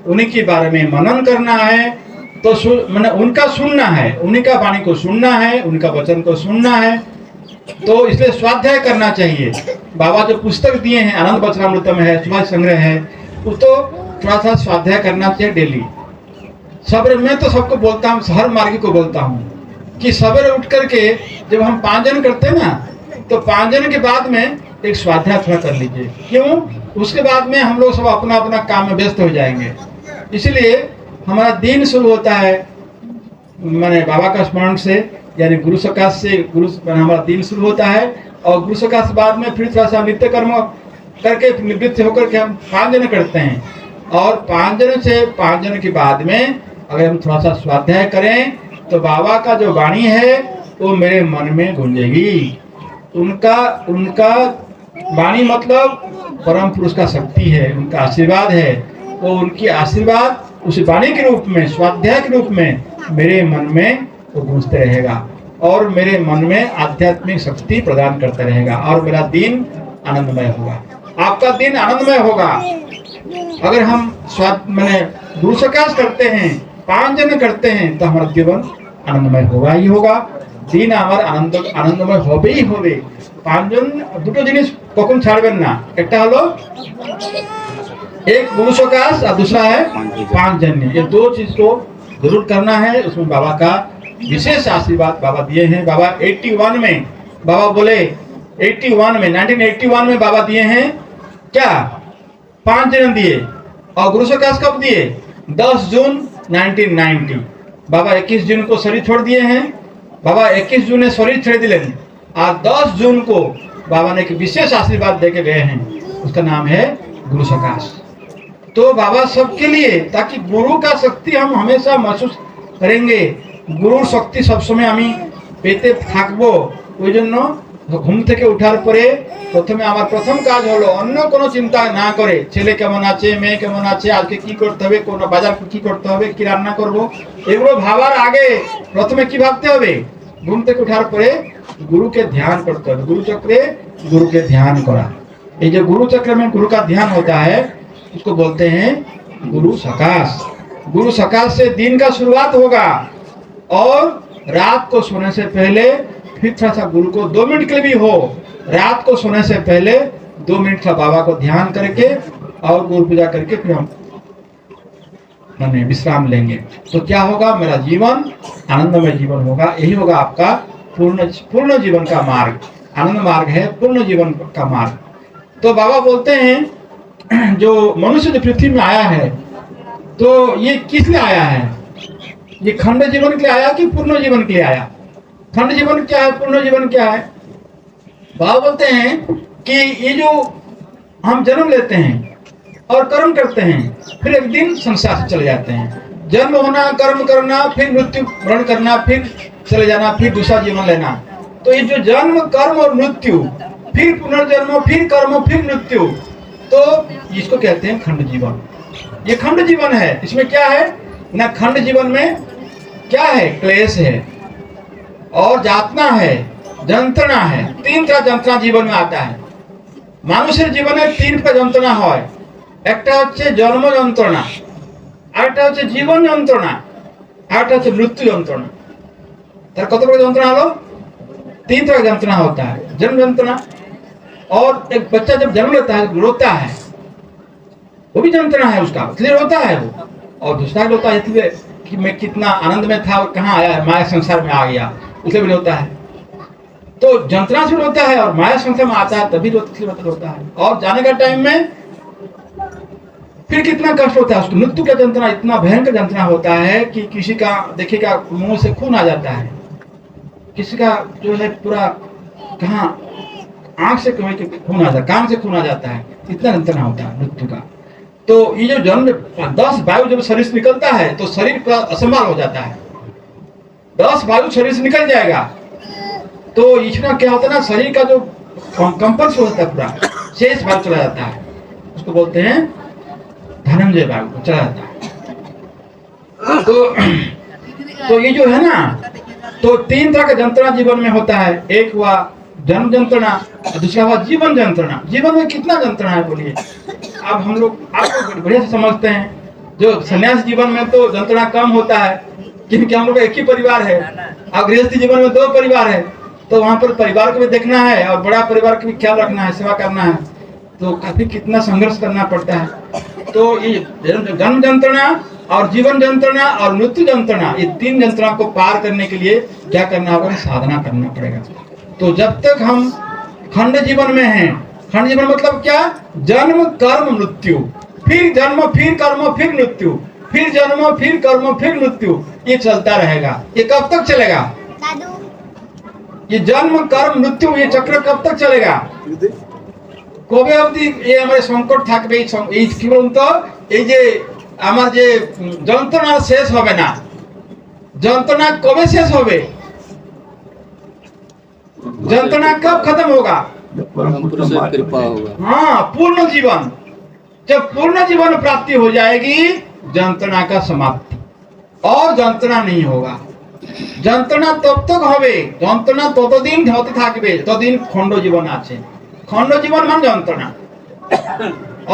उन्हीं के बारे में मनन करना है। तो मैंने उनका सुनना है, उन्हीं का वाणी को सुनना है, उनका वचन को सुनना है। तो इसलिए स्वाध्याय करना चाहिए। बाबा जो पुस्तक दिए हैं, आनंद वचनामृतम है, सुभाष संग्रह है, वो तो थोड़ा सा स्वाध्याय करना चाहिए डेली। सवेरे मैं तो सबको बोलता हूँ, हर मार्गी को बोलता हूँ कि सवेरे उठ करके जब हम 5 जन करते हैं ना, तो 5 जन के बाद में एक स्वाध्याय थोड़ा कर लीजिए। क्यों? उसके बाद में हम लोग सब अपना अपना काम में व्यस्त हो जाएंगे। इसलिए हमारा दिन शुरू होता है मैंने बाबा का स्मरण से, यानी गुरु सकाश से हमारा दिन शुरू होता है। और गुरु सकाश बाद में फिर थोड़ा सा नित्य कर्म करके निवृत्त होकर के हम 5 जन करते हैं। और 5 जन से 5 जन के बाद में अगर हम थोड़ा सा स्वाध्याय करें तो बाबा का जो वाणी है वो मेरे मन में गूंजेगी। उनका वाणी मतलब परम पुरुष का शक्ति है, उनका आशीर्वाद है। वो उनकी आशीर्वाद उस वाणी के रूप में, स्वाध्याय के रूप में मेरे मन में वो गूंजते रहेगा और मेरे मन में आध्यात्मिक शक्ति प्रदान करता रहेगा और मेरा दिन आनंदमय होगा। आपका दिन आनंदमय होगा अगर हम मैंने गुरु सकाश करते हैं, 5 जन करते हैं तो हमारा जीवन आनंदमय होगा ही होगा। दिन हमारा आनंदमय होबे ही होबे। 5 जन দুটো জিনিস কখন ছাড়বেন না, একটা হলো एक गुरु सकाश और दूसरा है 5 जन। ये 2 चीज को जरूर करना है। उसमें बाबा का विशेष आशीर्वाद बाबा दिए हैं। बाबा 81 में बाबा बोले 1981 में बाबा दिए हैं क्या? 5 जन दिए। और गुरु सकाश कब दिए? 10 जून 1990। बाबा 21 जून को शरीर छोड़ दिए हैं। बाबा 21 जून ने शरीर छोड़ दिए और 10 जून को बाबा ने एक विशेष आशीर्वाद देके गए हैं, उसका नाम है गुरु सकाश। तो बाबा सबके लिए, ताकि गुरु का शक्ति हम हमेशा महसूस करेंगे। गुरुर शक्ति सब समय हमें पेते থাকবো। ওই জন্য ঘুম থেকে ওঠার পরে প্রথমে আমার প্রথম কাজ হলো অন্য কোনো চিন্তা না করে ছেলে কেমন আছে, মেয়ে কেমন আছে, আজকে কি করতে হবে, কোন বাজার কি করতে হবে, কি রান্না করব, এগুলো ভাবার আগে প্রথমে কি ভাবতে হবে? ঘুম থেকে ওঠার পরে গুরুকে ध्यान করতে হবে। गुरु चक्रे गुरु के ध्यान करा। ये जो गुरु चक्र में गुरु का ध्यान होता है उसको बोलते हैं गुरु सकाश। गुरु सकाश से दिन का शुरुआत होगा और रात को सोने से पहले फिर थोड़ा सा गुरु को 2 मिनट के लिए भी हो, रात को सोने से पहले 2 मिनट का बाबा को ध्यान करके और गुरु पूजा करके फिर हम माने विश्राम लेंगे। तो क्या होगा? मेरा जीवन आनंदमय जीवन होगा। यही होगा आपका पूर्ण जीवन का मार्ग। आनंद मार्ग है पूर्ण जीवन का मार्ग। तो बाबा बोलते हैं जो मनुष्य जो पृथ्वी में आया है तो ये किस लिए आया है? ये खंड जीवन के लिए आया कि पूर्ण जीवन के लिए आया? खंड जीवन क्या है, पूर्ण जीवन क्या है? बाबा बोलते हैं कि ये जो हम जन्म लेते हैं और कर्म करते हैं, फिर एक दिन संसार से चले जाते हैं। जन्म होना, कर्म करना, फिर मृत्यु वर्ण करना, फिर चले जाना, फिर दूसरा जीवन लेना। तो ये जो जन्म, कर्म और मृत्यु, फिर पुनर्जन्म, फिर कर्म, फिर मृत्यु, तो इसको कहते हैं खंड जीवन। ये खंड जीवन है। इसमें क्या है ना? खंड जीवन में क्या है? क्लेश है और यातना है, যন্ত্রণা है। 3 तरह যন্ত্রণা জীবন में आता है। মানুষের জীবনে 3 প্রকার যন্ত্রণা হয়। একটা হচ্ছে জন্ম যন্ত্রণা, আরেকটা হচ্ছে জীবন যন্ত্রণা, আরেকটা হচ্ছে মৃত্যু যন্ত্রণা। তার কত প্রকার যন্ত্রণা হলো? 3 तरह যন্ত্রণা होता है। जन्म যন্ত্রণा, और एक बच्चा जब जन्म लेता है रोता है, वो भी यंत्रणा है उसका, इसलिए रोता है वो। और दूसरा रोता है इसलिए कि मैं कितना आनंद में था और कहाँ आया, माया संसार में आ गया, इसलिए भी रोता है। तो यंत्रणा से रोता है और माया संसार में आता है तभी रोता है। और जाने का टाइम में फिर कितना कष्ट होता है उसको। मृत्यु का यंत्रणा इतना भयंकर यंत्रणा होता है कि किसी का देखिएगा मुंह से खून आ जाता है, किसी का जो है पूरा कहाँ आंख से खून आ जाता है, कान से खून आ जाता है, इतना यंत्रणा होता है मृत्यु का। तो ये जो जन्म 10 वायु जब शरीर से निकलता है तो शरीर पूरा असंभाल हो जाता है। 10 वायु शरीर से निकल जाएगा तो इसमें क्या होता है ना, शरीर का जो कंपन से होता है पूरा शेष वायु चला जाता है, उसको बोलते हैं धनंजय वायु, चला जाता है। तो ये जो है ना, तो 3 तरह का यंत्रणा जीवन में होता है। एक हुआ जन्म यंत्रणा, दूसरा हुआ जीवन यंत्रणा। जीवन में कितना यंत्रणा है बोलिए? अब हम लोग आपको बढ़िया से समझते हैं। जो सन्यास जीवन में तो यंत्रणा कम होता है क्योंकि हम लोग एक ही परिवार है। अब गृहस्थी जीवन में 2 परिवार है, तो वहाँ पर परिवार को भी देखना है और बड़ा परिवार का भी ख्याल रखना है, सेवा करना है, तो काफी कितना संघर्ष करना पड़ता है। तो ये जन्म यंत्रणा और जीवन यंत्रणा और मृत्यु यंत्रणा, ये 3 यंत्रणा को पार करने के लिए क्या करना होगा? साधना करना पड़ेगा। तो जब तक हम खंड जीवन में हैं खंड जीवन मतलब क्या? जन्म कर्म मृत्यु, फिर जन्म फिर कर्म फिर मृत्यु, फिर जन्म फिर कर्म फिर मृत्यु, ये चलता रहेगा। ये कब तक चलेगा? ये जन्म कर्म मृत्यु ये चक्र कब तक चलेगा? কবে অবধি এই আমার সংকট থাকবে? এই কি বলুন তো, এই যে আমার যে যন্ত্রণা শেষ হবে না। যন্ত্রণা কবে শেষ হবে? যন্ত্রণা कब खत्म होगा? कृपा होगा। हाँ, पूर्ण जीवन। जब पूर्ण जीवन प्राप्ति हो जाएगी, যন্ত্রণা का समाप्ति, और যন্ত্রণা नहीं होगा। যন্ত্রণা তব তক হবে, যন্ত্রণা ততদিন হতে থাকবে ততদিন খণ্ড জীবন আছে। खंड जीवन मान যন্ত্রণা।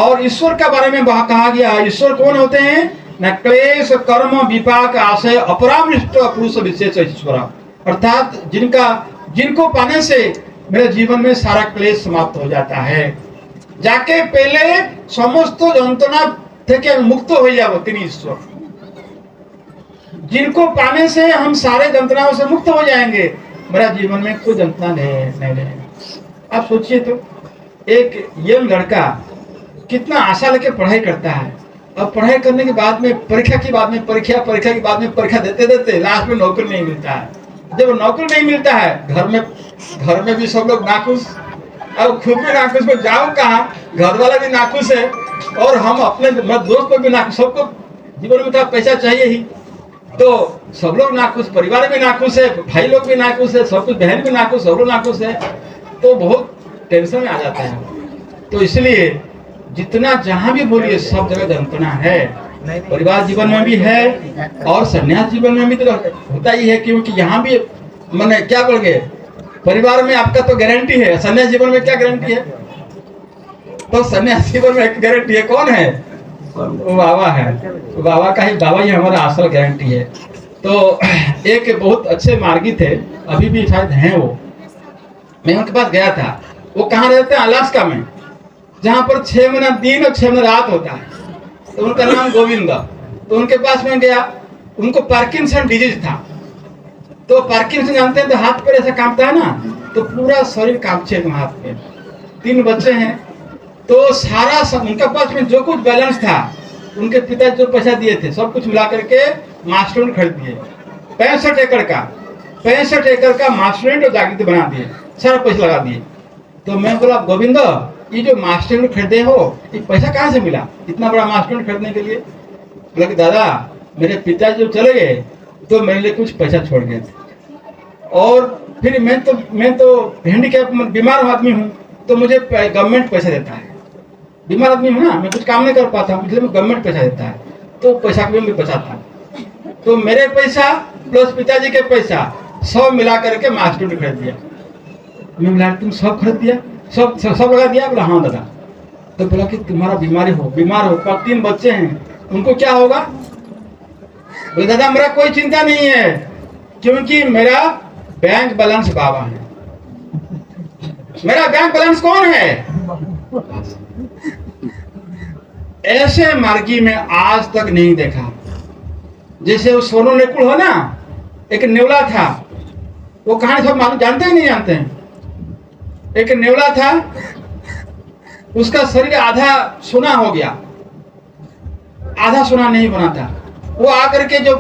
और ईश्वर के बारे में कहा गया, ईश्वर कौन होते हैं? न क्लेश कर्म विपाक आशय अपरामृष्ट पुरुष विशेष ईश्वर, अर्थात जिनको पाने से मेरे जीवन में सारा क्लेश समाप्त हो जाता है। जाके पहले समस्त যন্ত্রণা থেকে मुक्त हो जाओ, তিনি ईश्वर। जिनको पाने से हम सारे যন্ত্রণাओं से मुक्त हो जाएंगे, मेरा जीवन में कोई যন্ত্রণा नहीं रहेगा। आप सोचिए तो, एक यंग लड़का कितना आशा लेके पढ़ाई करता है, अब पढ़ाई करने के बाद में परीक्षा के बाद में परीक्षा के बाद में परीक्षा देते देते लास्ट में नौकरी नहीं मिलता है। जब नौकरी नहीं मिलता है, घर में भी सब लोग नाखुश, अब खुद भी नाखुश, में जाऊं कहाँ? घर वाला भी नाखुश है, और हम अपने दोस्त को भी नाखुश, सबको जीवन में थोड़ा पैसा चाहिए ही, तो सब लोग नाखुश, परिवार भी नाखुश है, भाई लोग भी नाखुश है, सब कुछ, बहन भी नाखुश, सब लोग नाखुश है, तो बहुत टेंशन में आ जाता है। तो इसलिए जितना जहां भी बोलिए सब जगह यंत्रणा है। परिवार जीवन में भी है और सन्यास जीवन में भी तो होता ही है, क्योंकि यहाँ भी मैंने क्या बोल गए, परिवार में आपका तो गारंटी है, सन्यास जीवन में क्या गारंटी है? तो सन्यास जीवन में एक गारंटी है, कौन है? वो बाबा है। तो बाबा ही हमारा असल गारंटी है। तो एक बहुत अच्छे मार्गी थे, अभी भी शायद हैं वो, मैं उनके पास गया था। वो कहाँ रहते हैं? अलास्का में, जहाँ पर 6 महीना दिन और 6 महीना रात होता है। तो उनका नाम गोविंद। तो उनके पास में गया, उनको पार्किंसन डिजीज था। तो पार्किंसन जानते हैं, तो हाथ पैर ऐसा कांपता है ना, तो पूरा शरीर कांपचे हाथ पे। 3 बच्चे हैं, तो सारा उनके पास में जो कुछ बैलेंस था, उनके पिता जो पैसा दिए थे सब कुछ मिला करके मास्टर खरीद दिए। 65 एकड़ का मास्टर और जागृति बना दिए, सारा पैसा लगा दिए। तो मैं बोला, गोविंद ये जो मास्टर खरीदे हो, ये पैसा कहाँ से मिला इतना बड़ा मास्टर खरीदने के लिए? बोला कि दादा मेरे पिताजी जब चले गए तो मेरे लिए कुछ पैसा छोड़ गए थे, और फिर मैं तो हैंडीकैप बीमार आदमी हूँ, तो मुझे गवर्नमेंट पैसा देता है। बीमार आदमी हूँ ना, मैं कुछ काम नहीं कर पाता हूँ, इसलिए गवर्नमेंट पैसा देता है, तो पैसा भी मैं बचाता हूँ। तो मेरे पैसा प्लस पिताजी के पैसा सब मिला करके मास्टर खरीद दिया। मैं बोला, तुम सब खरीद दिया, सब लगा दिया? बोला हाँ दादा। तो बोला कि तुम्हारा बीमार हो, 3 बच्चे हैं, उनको क्या होगा? बोले दादा मेरा कोई चिंता नहीं है, क्योंकि मेरा बैंक बैलेंस बाबा है। मेरा बैंक बैलेंस कौन है? ऐसे मार्गी में आज तक नहीं देखा। जैसे वो सोनू नेकुल हो ना, एक नेवला था, वो कहानी सब मालूम, जानते हैं नहीं जानते हैं? एक नेवला था, उसका शरीर आधा सोना हो गया, आधा सोना नहीं बना था। वो आकर के जब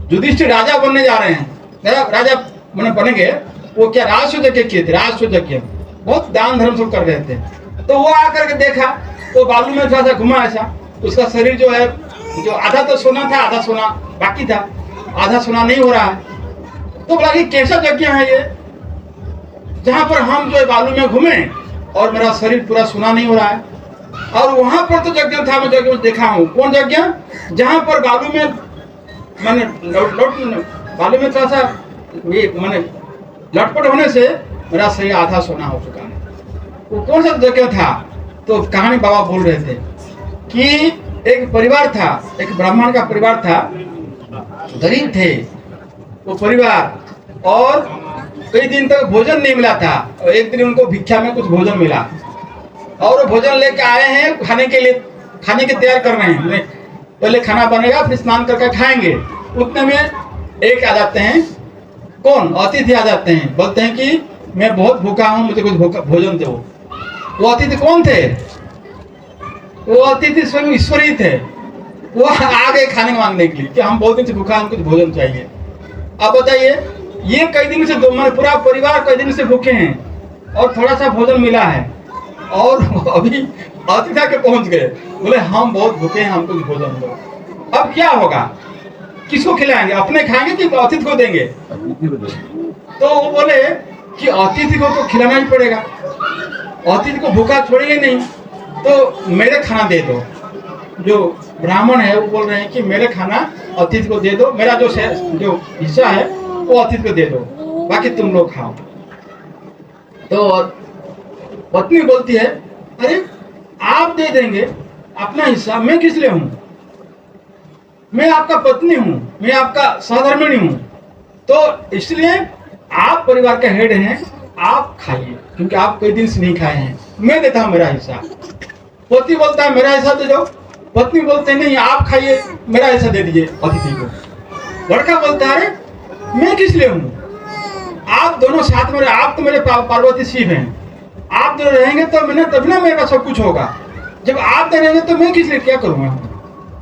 युधिष्ठिर राजा बनने जा रहे हैं, राजा बनेंगे, वो क्या राजसूय किए थे, राजसूय बहुत दान धर्म सब कर रहे थे। तो वो आकर के देखा, तो बालू में थोड़ा सा घुमा ऐसा, उसका शरीर जो है, जो आधा तो सोना था आधा सोना बाकी था, आधा सोना नहीं हो रहा है। तो बोला कि कैसा यज्ञ है ये, जहां पर हम जो बालू में घूमे और मेरा शरीर पूरा सोना नहीं हो रहा है। और वहां पर तो यज्ञ था, मैं यज्ञ देखा हूँ। कौन यज्ञ? जहां पर बालू में बालू में थोड़ा सा मैंने लटपट होने से मेरा शरीर आधा सोना हो चुका है। वो कौन सा यज्ञ था? तो कहानी बाबा बोल रहे थे कि एक परिवार था, एक ब्राह्मण का परिवार था, गरीब थे वो परिवार, और कई दिन तक भोजन नहीं मिला था। और एक दिन उनको भिक्षा में कुछ भोजन मिला, और वो भोजन लेके आए हैं खाने के तैयार कर रहे हैं। पहले खाना बनेगा, फिर स्नान करके खाएंगे। उतने में एक आ जाते हैं, कौन? अतिथि आ जाते हैं, बोलते हैं कि मैं बहुत भूखा हूँ, मुझे कुछ भोजन दो। वो अतिथि कौन थे? वो अतिथि स्वयं ईश्वर ही थे। वो आ गए खाने मांगने के लिए कि हम बहुत दिन से भूखा, हम कुछ भोजन चाहिए। अब बताइए, ये कई दिन से मैंने पूरा परिवार कई दिन से भूखे हैं और थोड़ा सा भोजन मिला है, और अभी अतिथि के पहुंच गए, बोले हम बहुत भूखे हैं, हमको भोजन दो। अब क्या होगा? किसको खिलाएंगे? अपने खाएंगे कि अतिथि को देंगे? तो वो बोले कि अतिथि को तो खिलाना ही पड़ेगा, अतिथि को भूखा छोड़ेंगे नहीं, तो मेरे खाना दे दो। जो ब्राह्मण है वो बोल रहे हैं कि मेरे खाना अतिथि को दे दो, मेरा जो हिस्सा है वो अतिथि को दे दो, बाकी तुम लोग खाओ। तो पत्नी बोलती है, अरे आप दे देंगे अपना हिस्सा, मैं किस लिए हूं? मैं आपका पत्नी हूं, मैं आपका सहधर्मिणी हूं, तो इसलिए आप परिवार के हेड हैं, आप खाइए, क्योंकि आप कई दिन से नहीं खाए हैं, मैं देता हूं मेरा हिस्सा। पति बोलता है मेरा हिस्सा दे दो, पत्नी बोलते हैं नहीं आप खाइए, मेरा हिस्सा दे दीजिए अतिथि को। लड़का बोलता है अरे मैं किस लिए हूं? आप दोनों साथ में, आप तो मेरे पार्वती शिव हैं, आप दोनों रहेंगे तो मैंने तभी ना मेरा सब कुछ होगा, जब आप नहीं रहेंगे तो मैं किस लिए क्या करूंगा?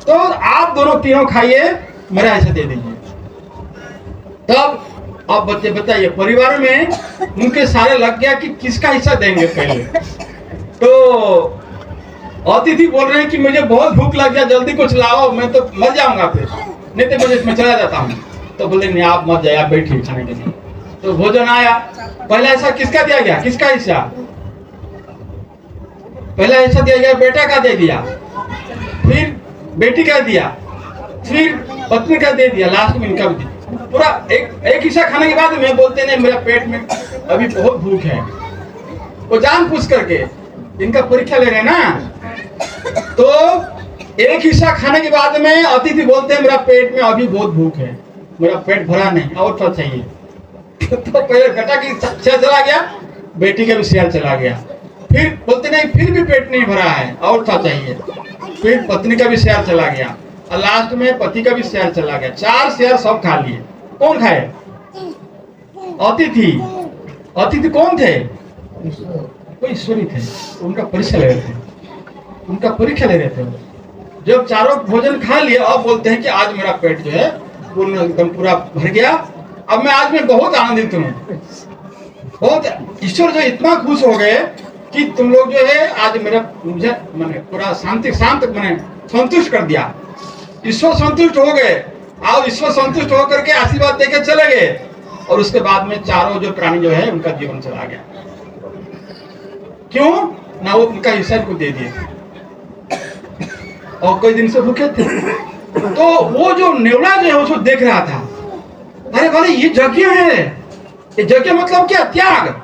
तो आप दोनों तीनों खाइए, मेरा हिस्सा दे दीजिए। तब अब बच्चे बताइए, परिवार में उनके सारे लग गया कि किसका हिस्सा देंगे पहले। तो अतिथि बोल रहे हैं कि मुझे बहुत भूख लग गया, जल्दी कुछ लाओ, मैं तो मर जाऊंगा फिर, नहीं तो मैं चला जाता हूँ। तो बोले नहीं आप मत जाइए, आप बैठिए खाने के लिए। तो भोजन आया, पहला हिस्सा किसका दिया गया? किसका हिस्सा? पहला हिस्सा दिया गया बेटा का, दे दिया, फिर बेटी का दिया, फिर पत्नी का दे दिया, लास्ट में इनका भी दिया। पूरा एक हिस्सा खाने के बाद में बोलते नहीं मेरा पेट में अभी बहुत भूख है। वो जान पूछ करके इनका परीक्षा ले रहे हैं ना, तो एक हिस्सा खाने के बाद में अतिथि बोलते हैं मेरा पेट में अभी बहुत भूख है, मेरा पेट भरा नहीं, और थोड़ा चाहिए। तो पहले बेटा की शेयर चला गया, बेटी का भी शेयर चला गया, फिर बोलते नहीं फिर भी पेट नहीं भरा है, और थोड़ा चाहिए, फिर पत्नी का भी शेयर चला गया, और लास्ट में पति का भी शेयर चला गया। 4 शेयर सब खा लिए। कौन खाए? अतिथि। अतिथि कौन थे? कोई ईश्वरी थे, उनका परीक्षा ले रहे थे, उनका परीक्षा ले रहे थे। जब चारों भोजन खा लिए, अब बोलते हैं कि आज मेरा पेट जो है पूर्ण एकदम पूरा भर गया, अब मैं आज मैं बहुत आनंदित हूँ। बहुत ईश्वर जो इतना खुश हो गए कि तुम लोग जो है आज मुझे मैंने पूरा शांत मैंने संतुष्ट कर दिया। ईश्वर संतुष्ट हो गए, और ईश्वर संतुष्ट होकर के आशीर्वाद देकर चले गए, और उसके बाद में चारों जो प्राणी जो है उनका जीवन चला गया। क्यों ना? वो उनका हिस्सा को दे दिए, और कई दिन से भूखे थे। तो वो जो नेवला जो है उसको देख रहा था, अरे बोले ये यज्ञ है, ये यज्ञ मतलब क्या? त्याग।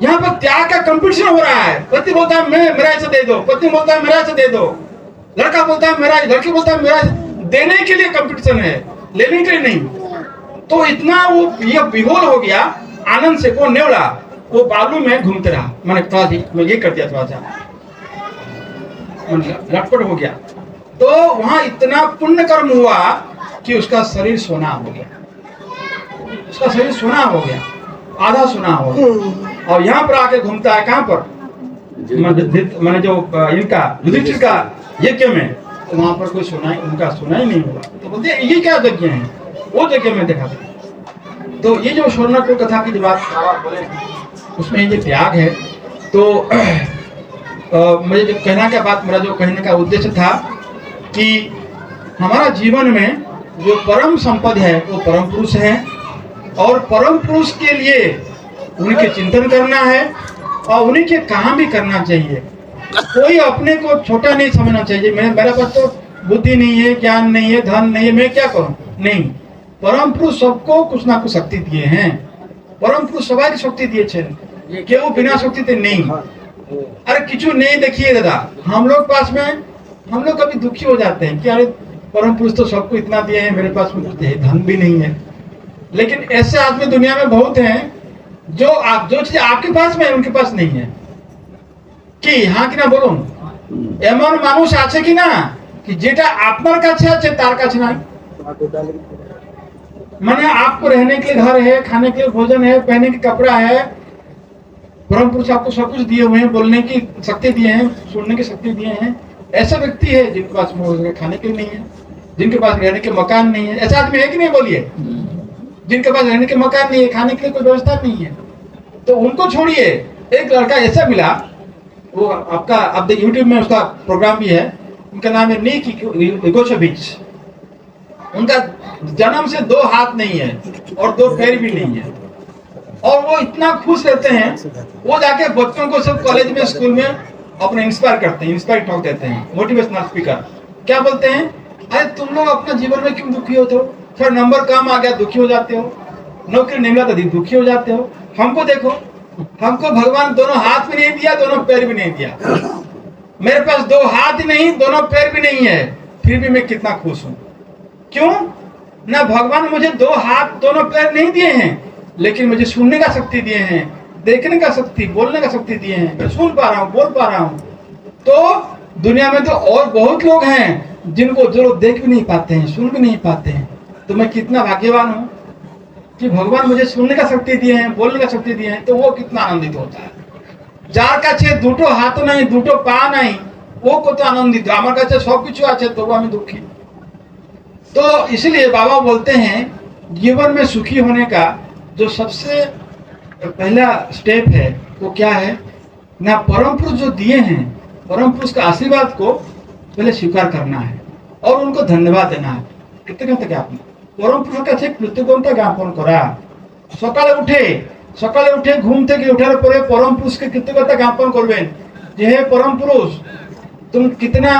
यहाँ पर त्याग का कंपटीशन हो रहा है। पति बोलता है मेरा हिस्सा दे दो, पत्नी बोलता है मेरा हिस्सा दे दो, लड़का बोलता है मेरा, लड़की बोलता है मेरा। देने के लिए कंपटीशन है, लेने के लिए नहीं। तो इतना वो ये विहोल हो गया आनंद से, वो नेवला वो बालू में घूमते रहा, मैंने थोड़ा ये कर दिया, थोड़ा सा लटपट हो गया। तो वहां इतना पुण्य कर्म हुआ कि उसका शरीर सोना हो गया, उसका शरीर सोना हो गया, आधा सोना हो गया। और यहाँ पर आके घूमता है, कहाँ पर? मैंने जो इनका युधिष्ठिर का यज्ञ में, तो वहां पर कोई सुना, उनका सुना ही नहीं हुआ। तो बोलते ये क्या यज्ञ है? वो यज्ञ में देखा था। तो ये जो स्वर्णकुल कथा की जो बात बोले उसमें ये त्याग है। तो मुझे जो कहना का बात, मेरा जो कहने का उद्देश्य था कि हमारा जीवन में जो परम संपद है वो परम पुरुष है, और परम पुरुष के लिए उनके चिंतन करना है और उन्हीं के काम भी करना चाहिए। कोई अपने को छोटा नहीं समझना चाहिए, मेरे पास तो बुद्धि नहीं है, ज्ञान नहीं है, धन नहीं है, मैं क्या करूं? नहीं, परम पुरुष सबको कुछ ना कुछ शक्ति दिए हैं। परम पुरुष सबाई की शक्ति दिए छे, केवल बिना शक्ति थे नहीं। अरे किचु नहीं, देखिए दादा, हम लोग पास में हम लोग कभी दुखी हो जाते हैं कि अरे परम पुरुष तो सबको इतना दिए हैं, मेरे पास में धन भी नहीं है। लेकिन ऐसे आदमी दुनिया में बहुत हैं जो चीज आपके पास में है उनके पास नहीं है। कि हाँ कि ना बोलूं, एमन मानुष আছে কি না कि जेटा আপনার কাছে আছে তার কাছে নাই। माने आपको रहने के लिए घर है, खाने के लिए भोजन है, पहनने के कपड़ा है, परम पुरुष आपको सब कुछ दिए हुए हैं, बोलने की शक्ति दिए हैं, सुनने की शक्ति दिए हैं। ऐसा व्यक्ति है जिनके पास खाने के लिए नहीं है, जिनके पास रहने के मकान नहीं है। ऐसा आदमी है कि नहीं, बोलिए? जिनके पास रहने के मकान नहीं है, खाने के लिए कोई व्यवस्था नहीं है, तो उनको छोड़िए। एक लड़का ऐसा मिला, वो आपका अब देखिए यूट्यूब में उसका प्रोग्राम भी है, उनका नाम है निक इगोशेविच। उनका जन्म से 2 हाथ नहीं है और 2 पैर भी नहीं है, और वो इतना खुश रहते हैं। वो जाके बच्चों को सब कॉलेज में, स्कूल में अपने इंस्पायर करते हैं, इंस्पायर टॉक देते हैं, मोटिवेशनल स्पीकर। क्या बोलते हैं? अरे तुम लोग अपने जीवन में क्यों दुखी होते हो? थोड़ा नंबर कम आ गया दुखी हो जाते हो, नौकरी नहीं मिला तो दुखी हो जाते हो। हमको देखो, हमको भगवान दोनों हाथ भी नहीं दिया, दोनों पैर भी नहीं दिया। मेरे पास 2 हाथ ही नहीं, दोनों पैर भी नहीं है, फिर भी मैं कितना खुश हूँ। क्यों? ना भगवान मुझे 2 हाथ दोनों पैर नहीं दिए हैं, लेकिन मुझे सुनने का शक्ति दिए हैं, देखने का शक्ति, बोलने का शक्ति दिए हैं। मैं सुन पा रहा हूँ, बोल पा रहा हूँ। तो दुनिया में तो और बहुत लोग हैं जिनको जो लोग देख भी नहीं पाते हैं, सुन भी नहीं पाते हैं। तो मैं कितना भाग्यवान हूँ कि भगवान मुझे सुनने का शक्ति दिए हैं, बोलने का शक्ति दिए हैं। तो वो कितना आनंदित होता है। जार काছে দুটো হাত নাই, দুটো পা নাই, वो কত आनंदित। আমার কাছে সবকিছু আছে তবু আমি दुखी। तो इसलिए बाबा बोलते हैं जीवन में सुखी होने का जो सबसे पहला स्टेप है वो क्या है ना, परम पुरुष जो दिए हैं, परम पुरुष का आशीर्वाद को पहले स्वीकार करना है और उनको धन्यवाद देना है। कृतज्ञता ज्ञापन, परम पुरुष কাছে কৃতজ্ঞতা জ্ঞাপন করা। সকালে উঠে ঘুম থেকে ওঠার পরে परम पुरुष के কৃতজ্ঞতা জ্ঞাপন করবেন যে हे परम पुरुष, तुम कितना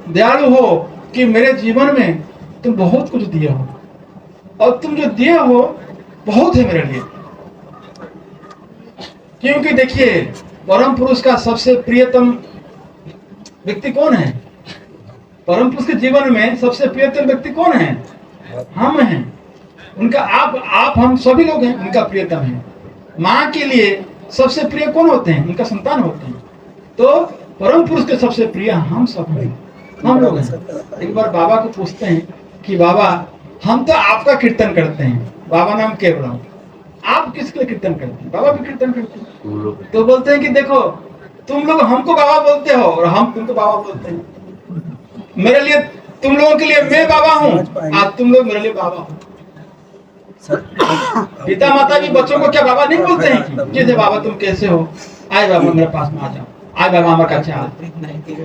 दयालु हो कि मेरे जीवन में तुम बहुत कुछ दिए हो, और तुम जो दिए हो बहुत है मेरे लिए। क्योंकि देखिए परम पुरुष का सबसे प्रियतम व्यक्ति कौन है? परम पुरुष के जीवन में सबसे प्रियतम व्यक्ति कौन है? हम हैं। उनका आप हम सभी लोग हैं, उनका प्रियतम है। माँ के लिए सबसे प्रिय कौन होते हैं? उनका संतान होते हैं। तो परम पुरुष के सबसे प्रिय हम सब हैं, हम लोग हैं। एक बार बाबा को पूछते हैं कि बाबा हम तो आपका कीर्तन करते हैं। बाबा नाम केवल, आप किसके लिए कीर्तन करते हैं? बाबा भी कीर्तन करते हैं। तो बोलते हैं कि देखो तुम लोग हमको बाबा बोलते हो और हम तुमको बाबा बोलते हैं। मेरे लिए, तुम लोगों के लिए मैं बाबा हूँ, आज तुम लोग मेरे लिए बाबा हो। पिता माता भी बच्चों को क्या बाबा नहीं बोलते हैं कि जैसे बाबा तुम कैसे हो, आए बाबा मेरे पास में आ जाओ, आए बाबा हमारे काছে आओ।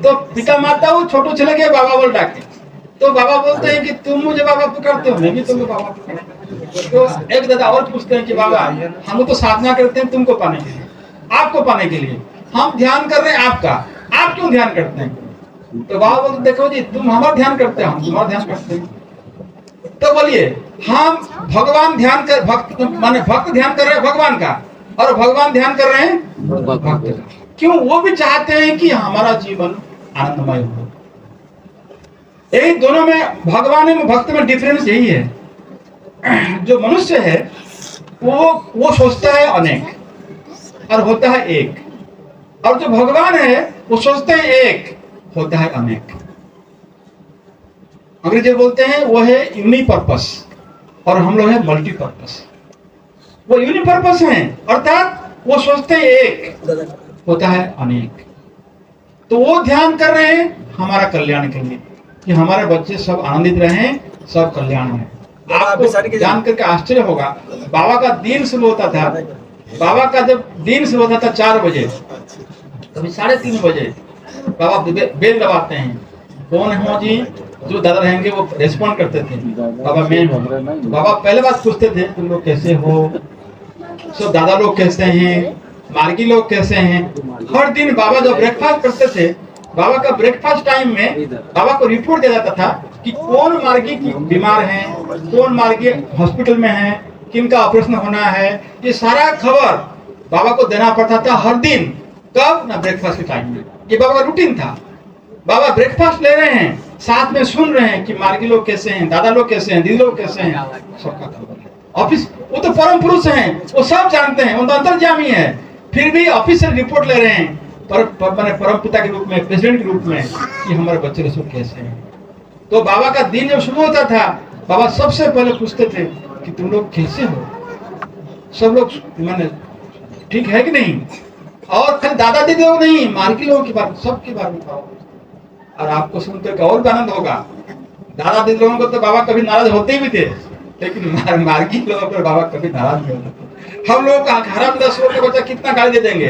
तो पिता माता वो छोटो छेले के बाबा बोल डाके, तो बाबा बोलते हैं कि तुम मुझे बाबा पुकारते हो, मैं भी तुमको बाबा पुकारता हूं। तो एक दादा और पूछते हैं कि बाबा हम तो साधना करते हैं तुमको पाने के लिए, आपको पाने के लिए, हम ध्यान कर रहे हैं आपका, आप क्यों ध्यान करते हैं? तो बाबा बोलते देखो जी तुम हमारा ध्यान करते हो, हम तुम्हारा ध्यान करते हैं। तो बोलिए हम भगवान ध्यान कर, भक्त माने भक्त ध्यान कर रहे हैं भगवान का, और भगवान ध्यान कर रहे हैं भक्त का। क्यों? वो भी चाहते हैं कि हमारा जीवन आनंदमय हो। यही दोनों में, भगवान में भक्त में डिफरेंस यही है। जो मनुष्य है वो सोचता है अनेक और होता है एक, और जो भगवान है वो सोचते हैं एक, होता है अनेक। अंग्रेजी बोलते हैं वो है यूनिपर्पस और हम लोग हैं मल्टीपर्पस। वो यूनिपर्पस हैं अर्थात वो सोचते हैं एक, होता है अनेक। तो वो ध्यान कर रहे हैं हमारा कल्याण के लिए कि हमारे बच्चे सब आनंदित रहें, सब कल्याण है। आपको जान करके आश्चर्य होगा, बाबा का दिन शुरू होता था, बाबा का जब दिन शुरू होता था 4 बजे, कभी 3:30 बजे बाबा बेल दबाते हैं। कौन हो जी? जो दादा रहेंगे वो रेस्पॉन्ड करते थे, बाबा मैं हूँ। तो बाबा पहले बात पूछते थे तुम लोग कैसे हो, सब दादा लोग कैसे हैं, मार्गी लोग कैसे हैं। हर दिन बाबा जब ब्रेकफास्ट करते थे, बाबा का ब्रेकफास्ट टाइम में बाबा को रिपोर्ट दिया जाता था कि कौन मार्गी बीमार है, कौन मार्गी हॉस्पिटल में है, किनका ऑपरेशन होना है, ये सारा खबर बाबा को देना पड़ता था हर दिन। कब? ना ब्रेकफास्ट के टाइम में। ये बाबा का रूटीन था। बाबा ब्रेकफास्ट ले रहे हैं, साथ में सुन रहे हैं कि मार्गी लोग कैसे हैं, दादा लोग कैसे हैं, दीदी लोग कैसे हैं, सबका खबर है। ऑफिस, वो तो परम पुरुष हैं, वो सब जानते हैं, वो तो अंतर्यामी है, फिर भी ऑफिस से रिपोर्ट ले रहे हैं परम पिता के रूप में, प्रेसिडेंट के रूप में, कि हमारे बच्चे सब कैसे हैं। तो बाबा का दिन जब शुरू होता था, बाबा सबसे पहले पूछते थे कि तुम लोग कैसे हो, सब लोग माने ठीक है कि नहीं। और खाली दादा दीदी लोग नहीं, मार्गी लोगों की बात, सबकी बात में पाओगे। और आपको सुनकर के और भी आनंद होगा। दादा दीदी लोगों को तो बाबा कभी नाराज होते भी थे, लेकिन मार्गी लोगों पर बाबा कभी नाराज नहीं होते। हम लोग का घर में 10 रुपये बच्चा कितना गाली दे देंगे,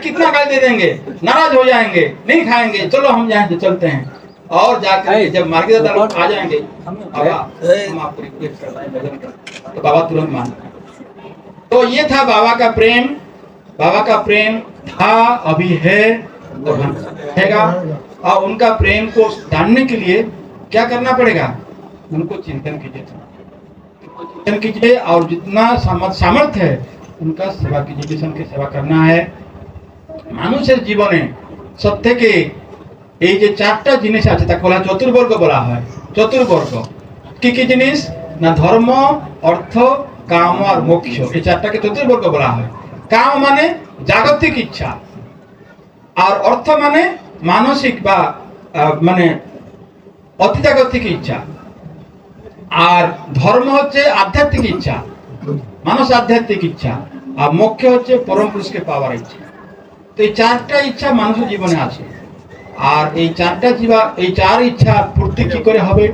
कितना गाली दे देंगे, नाराज हो जाएंगे, नहीं खाएंगे, चलो हम यहाँ से चलते हैं। और जाकर जब मार्गी दादा लोग आ जाएंगे, बाबा हम आपको रिक्वेस्ट करते हैं भजन कर, तो बाबा तुरंत मान। तो ये था बाबा का प्रेम। बाबा का प्रेम था, अभी है और रहेगा। और उनका प्रेम को जानने के लिए क्या करना पड़ेगा? उनको चिंतन कीजिए, चिंतन कीजिए, और जितना सामर्थ्य है उनका सेवा कीजिए। जिसे उनकी सेवा करना है। মানুষের জীবনে সবথেকে এই যে চারটা জিনিস আছে তাকে বলা হয় চতুর্বর্গ বলা হয়। চতুর্বর্গ কি কি জিনিস? না ধর্ম, অর্থ, কাম আর মোক্ষ। এই চারটাকে চতুর্বর্গ বলা হয়। কাম মানে জাগতিক ইচ্ছা, আর অর্থ মানে মানসিক বা মানে অতিজাগতিক ইচ্ছা, আর ধর্ম হচ্ছে আধ্যাত্মিক ইচ্ছা, মানুষ আধ্যাত্মিক ইচ্ছা, আর মোক্ষ হচ্ছে পরম পুরুষকে পাওয়ার ইচ্ছা। তো এই চারটা ইচ্ছা মানুষের জীবনে আছে। আর এই চার ইচ্ছা পূর্তি কি করে হবে?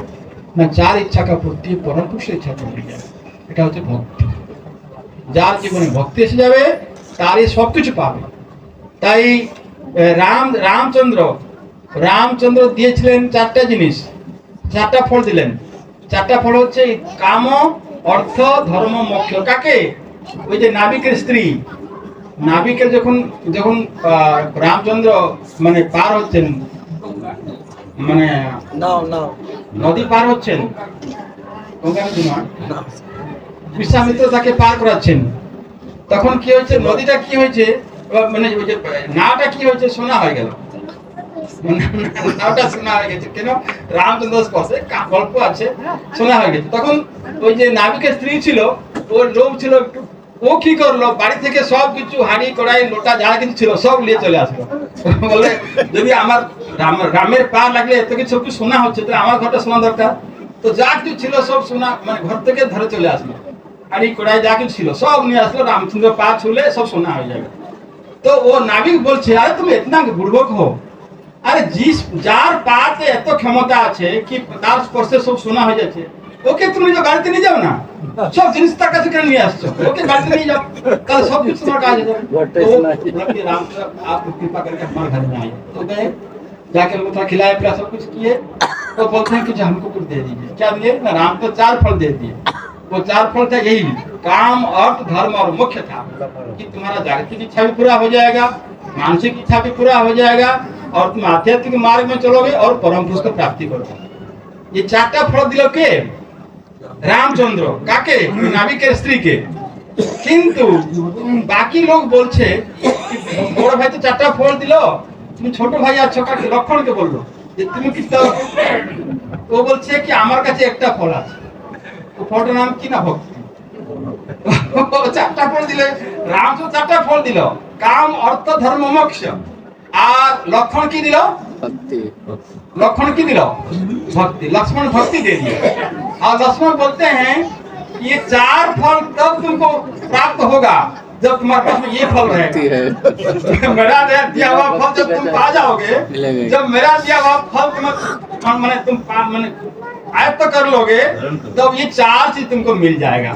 না চার ইচ্ছা কা পূর্তি পরম পুরুষের ইচ্ছা করে যাবে। এটা হচ্ছে ভক্তি। যার জীবনে ভক্তি এসে যাবে তারই সবকিছু পাবে। তাই রামচন্দ্র দিয়েছিলেন চারটা জিনিস, চারটা ফল দিলেন। চারটা ফল হচ্ছে কাম, অর্থ, ধর্ম, মোক্ষ। কাকে? ওই যে নাবিকের স্ত্রী। নাবিকের যখন রামচন্দ্র মানে পার হচ্ছেন, মানে নদী পার হচ্ছেন, বিশ্বামিত্র তাকে পার করাচ্ছেন। তখন কি হয়েছে? নদীটা কি হয়েছে, মানে ওই যে নাওটা কি হয়েছে? সোনা হয়ে গেল। নাওটা সোনা হয়ে গেছে। কেন? রামচন্দ্র স্পর্শে গল্প আছে, সোনা হয়ে গেছে। তখন ওই যে নাবিকের স্ত্রী ছিল, ওর লোভ ছিল একটু, ও কি করলো? বাড়ি থেকে সব কিছু হাঁড়ি কড়াই লোটা যা কিছু ছিল সব নিয়ে চলে আসলো। বলে যদি আমার রামের পা লাগলে এত কিছু সোনা হচ্ছে, তো আমার ঘরটা সোনা দরকার। তো যা কিছু ছিল সব সোনা, মানে ঘর থেকে ধরে চলে আসলো। হাঁড়ি কড়াই যা কিছু ছিল সব নিয়ে আসলো। রামচন্দ্র পা ছুলে সব সোনা হয়ে যাবে। তো ও নাবিক বলছে, আরে তুমি এতনা বুড়বক হো, আরে যার পাতে এত ক্ষমতা আছে কি তার স্পর্শে সব সোনা হয়ে যাচ্ছে, ওকে তুমি তো গাড়িতে নিয়ে যাও না, সব জিনিস তার কাছে কেন নিয়ে আসছো? ওকে গাড়িতে নিয়ে যাও, তাহলে সব কিছু তোমার কাজ হয়ে যাবে। रामचंद्र आप कृपा करके हमारे घर में आए। तो गए, जाके उनको थोड़ा खिलाया पिलाया, सब कुछ किए। तो बोलते हैं कि हमको कुछ दे दीजिए। क्या दिए? ना राम तो 4 फल दे दिए। वो 4 फल था यही, काम, अर्थ, धर्म और मोक्ष था। कि तुम्हारा जागतिक इच्छा भी पूरा हो जाएगा, मानसिक इच्छा भी पूरा हो जाएगा, और तुम आध्यात्मिक मार्ग में चलोगे और परम पुरुष को प्राप्ति करोगे। ये 4টা फल दिल के? রামচন্দ্র। কাকে? নাবিকের স্ত্রীকে। কিন্তু বাকি লোক বলছে বড় ভাই তো 4টা ফল দিল, তুমি ছোট ভাই আছো কাকে? লক্ষণকে বললো যে তুমি কি দাও? ও বলছে কি আমার কাছে একটা ফল আছে। ও ফলটার নাম কি? না ভক্তি। 4টা ফল দিলে, রামচন্দ্র 4টা ফল দিল, কাম, অর্থ, ধর্ম, মোক্ষ। আর লক্ষণ কি দিল? भक्ति। लक्षण की दिलो? भक्ति। लक्ष्मण भक्ति दे दिए। और लक्ष्मण बोलते हैं ये 4 फल तब तुमको प्राप्त होगा जब तुम्हारे पास में ये फल रहेगा। मेरा दिया हुआ फल जब तुम पा जाओगे, जब मेरा दिया हुआ फल तुम आयत्त कर लोगे, तब ये 4 चीज तुमको मिल जाएगा।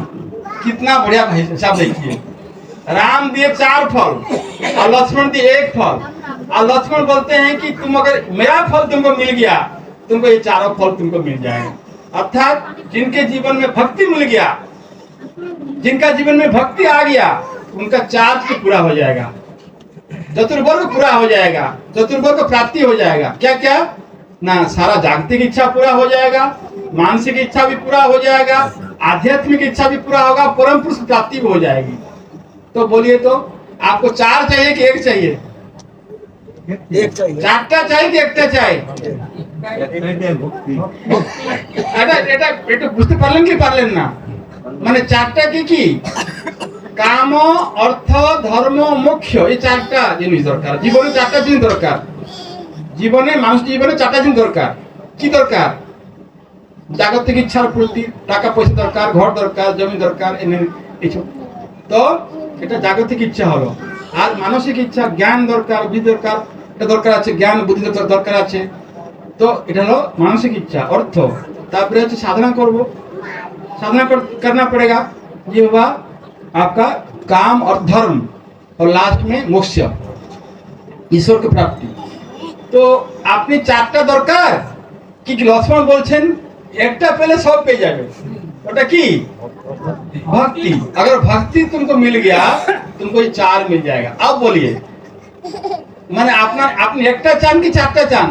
कितना बढ़िया भाई साहब, देखिए राम दिए 4 फल और लक्ष्मण दिए 1 फल। और लक्ष्मण बोलते हैं कि तुम अगर मेरा फल तुमको मिल गया, तुमको ये 4 फल तुमको मिल जाएगा। अर्थात जिनके जीवन में भक्ति मिल गया, जिनका जीवन में भक्ति आ गया, उनका 4 चीज पूरा हो जाएगा, चतुर्वर्ग पूरा हो जाएगा, चतुर्वर्ग प्राप्ति हो जाएगा। क्या क्या? ना सारा जागतिक इच्छा पूरा हो जाएगा, मानसिक इच्छा भी पूरा हो जाएगा, आध्यात्मिक इच्छा भी पूरा होगा, परम पुरुष प्राप्ति भी हो जाएगी। तो बोलिए, तो आपको 4 चाहिए कि 1 चाहिए? एक चाहिए। 4টা चाहिए कि 1টা चाहिए? এটা বুঝতে পারলেন কি পারলেন না? মানে 4টা কি? কাম, অর্থ, ধর্ম, মোক্ষ। এই 4টা জিনিস দরকার জীবনে। 4টা জিনিস দরকার জীবনে, মানুষ জীবনে 4টা জিনিস দরকার। কি দরকার? জাগতিক ইচ্ছার পূর্তি, টাকা পয়সা দরকার, ঘর দরকার, জমি দরকার, এইসব। তো এটা জাগতিক ইচ্ছা হলো। আর মানসিক ইচ্ছা, জ্ঞান দরকার, বুদ্ধি দরকার, এটা দরকার আছে, জ্ঞান বুদ্ধি দরকার আছে। তো এটা হলো मानसिक इच्छा अर्थ। तापरे হচ্ছে साधना করব, साधना करना पड़ेगा। ये हुआ आपका काम और धर्म, और लास्ट में मोक्ष, ईश्वर की प्राप्ति। तो আপনি চারটা দরকার কি লক্ষ্মণ বলছেন একটা পেলে সব পেয়ে যাবে, ওটা কি भक्ति। अगर भक्ति तुमको मिल गया तुमको ये चार मिल जाएगा। अब बोलिए माने अपना अपने एकटा चान की चारटा चान?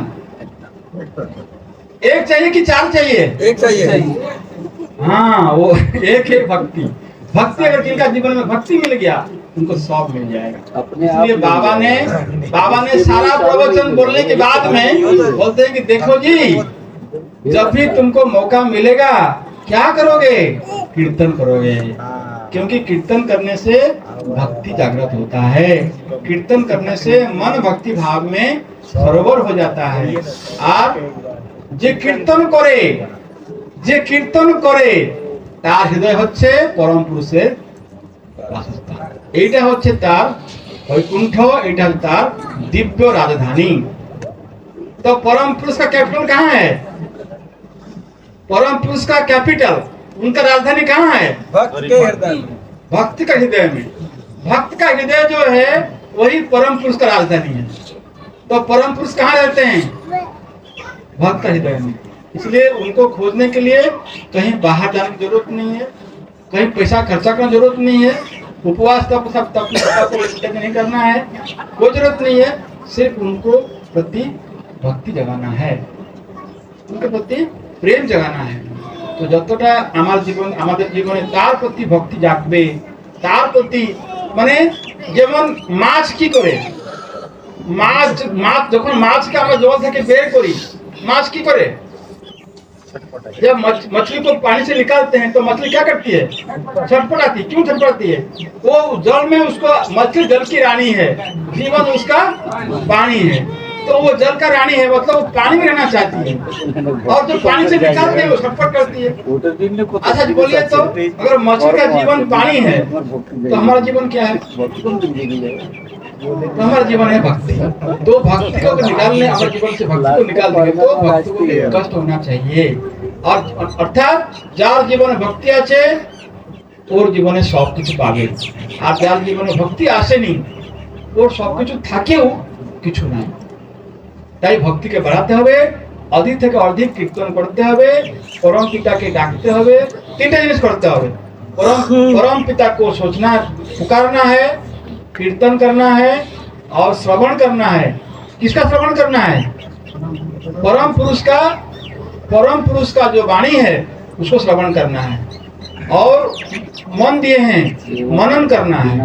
एक चाहिए कि चार चाहिए? एक चाहिए। हाँ, वो एक है भक्ति। भक्ति अगर जिनका जीवन में भक्ति मिल गया उनको सब मिल जाएगा। इसलिए बाबा ने सारा प्रवचन बोलने के बाद में बोलते हैं कि देखो जी, जब भी तुमको मौका मिलेगा क्या करोगे? कीर्तन करोगे, क्योंकि कीर्तन करने से भक्ति जागृत होता है। कीर्तन करने से मन भक्ति भाव में सरोवर हो जाता है। और যে কীর্তন করে তার হৃদয় হচ্ছে পরম পুরুষের বাসস্থান। এইটা হচ্ছে তার বৈকুণ্ঠ, এটা হচ্ছে তার দিব্য রাজধানী। तो परम पुरुष का कैपिटल कहाँ है? परम पुरुष का कैपिटल, उनका राजधानी कहाँ है? भक्त के हृदय में। भक्त का हृदय में। भक्त का हृदय जो है वही परम पुरुष का राजधानी है। तो परम पुरुष कहाँ रहते हैं? भक्त का हृदय में। इसलिए उनको खोजने के लिए कहीं बाहर जाने की जरूरत नहीं है, कहीं पैसा खर्चा करने की जरूरत नहीं है, उपवास तप नहीं करना है, कोई जरूरत नहीं है। सिर्फ उनको प्रति भक्ति जगाना है, उनके प्रति प्रेम जगाना है। तो যতটা আমাদের জীবনে তার প্রতি ভক্তি জাগবে, তার প্রতি মানে যেমন মাছ কি করে, মাছ যখন মাছকে আমরা জল থেকে বের করি, माछ की करे? जब मछली को पानी से निकालते हैं तो मछली क्या करती है? छटपटाती। क्यों छटपटाती है? वो जल में उसको, मछली जल की रानी है, जीवन उसका पानी है। तो वो जल का रानी है, मतलब वो पानी में रहना चाहती है, और जो पानी से निकालते हैं वो छटपट करती है। अच्छा जी बोलिए, तो अगर मछली का जीवन पानी है तो हमारा जीवन क्या है? तो हमारा जीवन है भक्ति। तो भक्ति को निकालने, हमारे जीवन से भक्ति को निकाल देंगे तो भक्ति को कष्ट होना चाहिए। और अर्थात যার জীবনে ভক্তি আছে ওর জীবনে সবকিছু পাবে, আর যার জীবনে ভক্তি আসেনি ওর সবকিছু থাকেও কিছু নাই। তাই ভক্তিকে বাড়াতে হবে, অধিক থেকে অধিক কীর্তন করতে হবে, পরম পিতাকে ডাকতে হবে। তিনটা জিনিস করতে হবে। परम पिता को सोचना, पुकारना है, कीर्तन करना है और श्रवण करना है। किसका श्रवण करना है? परम पुरुष का जो वाणी है उसको श्रवण करना है, और मन दिए हैं मनन करना है,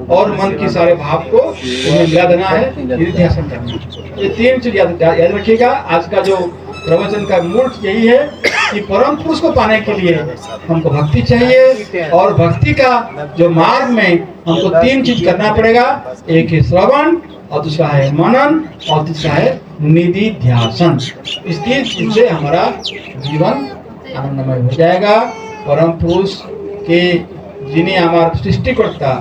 और मन की सारे भाव को उन्हें मिला देना है, निधिध्यासन करना है। ये तीन चीज याद रखिएगा। आज का जो प्रवचन का मूल यही है कि परम पुरुष को पाने के लिए हमको भक्ति चाहिए, और भक्ति का जो मार्ग में हमको तीन चीज करना पड़ेगा। एक है श्रवण, और दूसरा है मनन, और तीसरा है निधिध्यासन। इस तीन चीज से हमारा जीवन आनंदमय हो जाएगा। परम पुरुष के जिन्हें हमारा सृष्टिकर्ता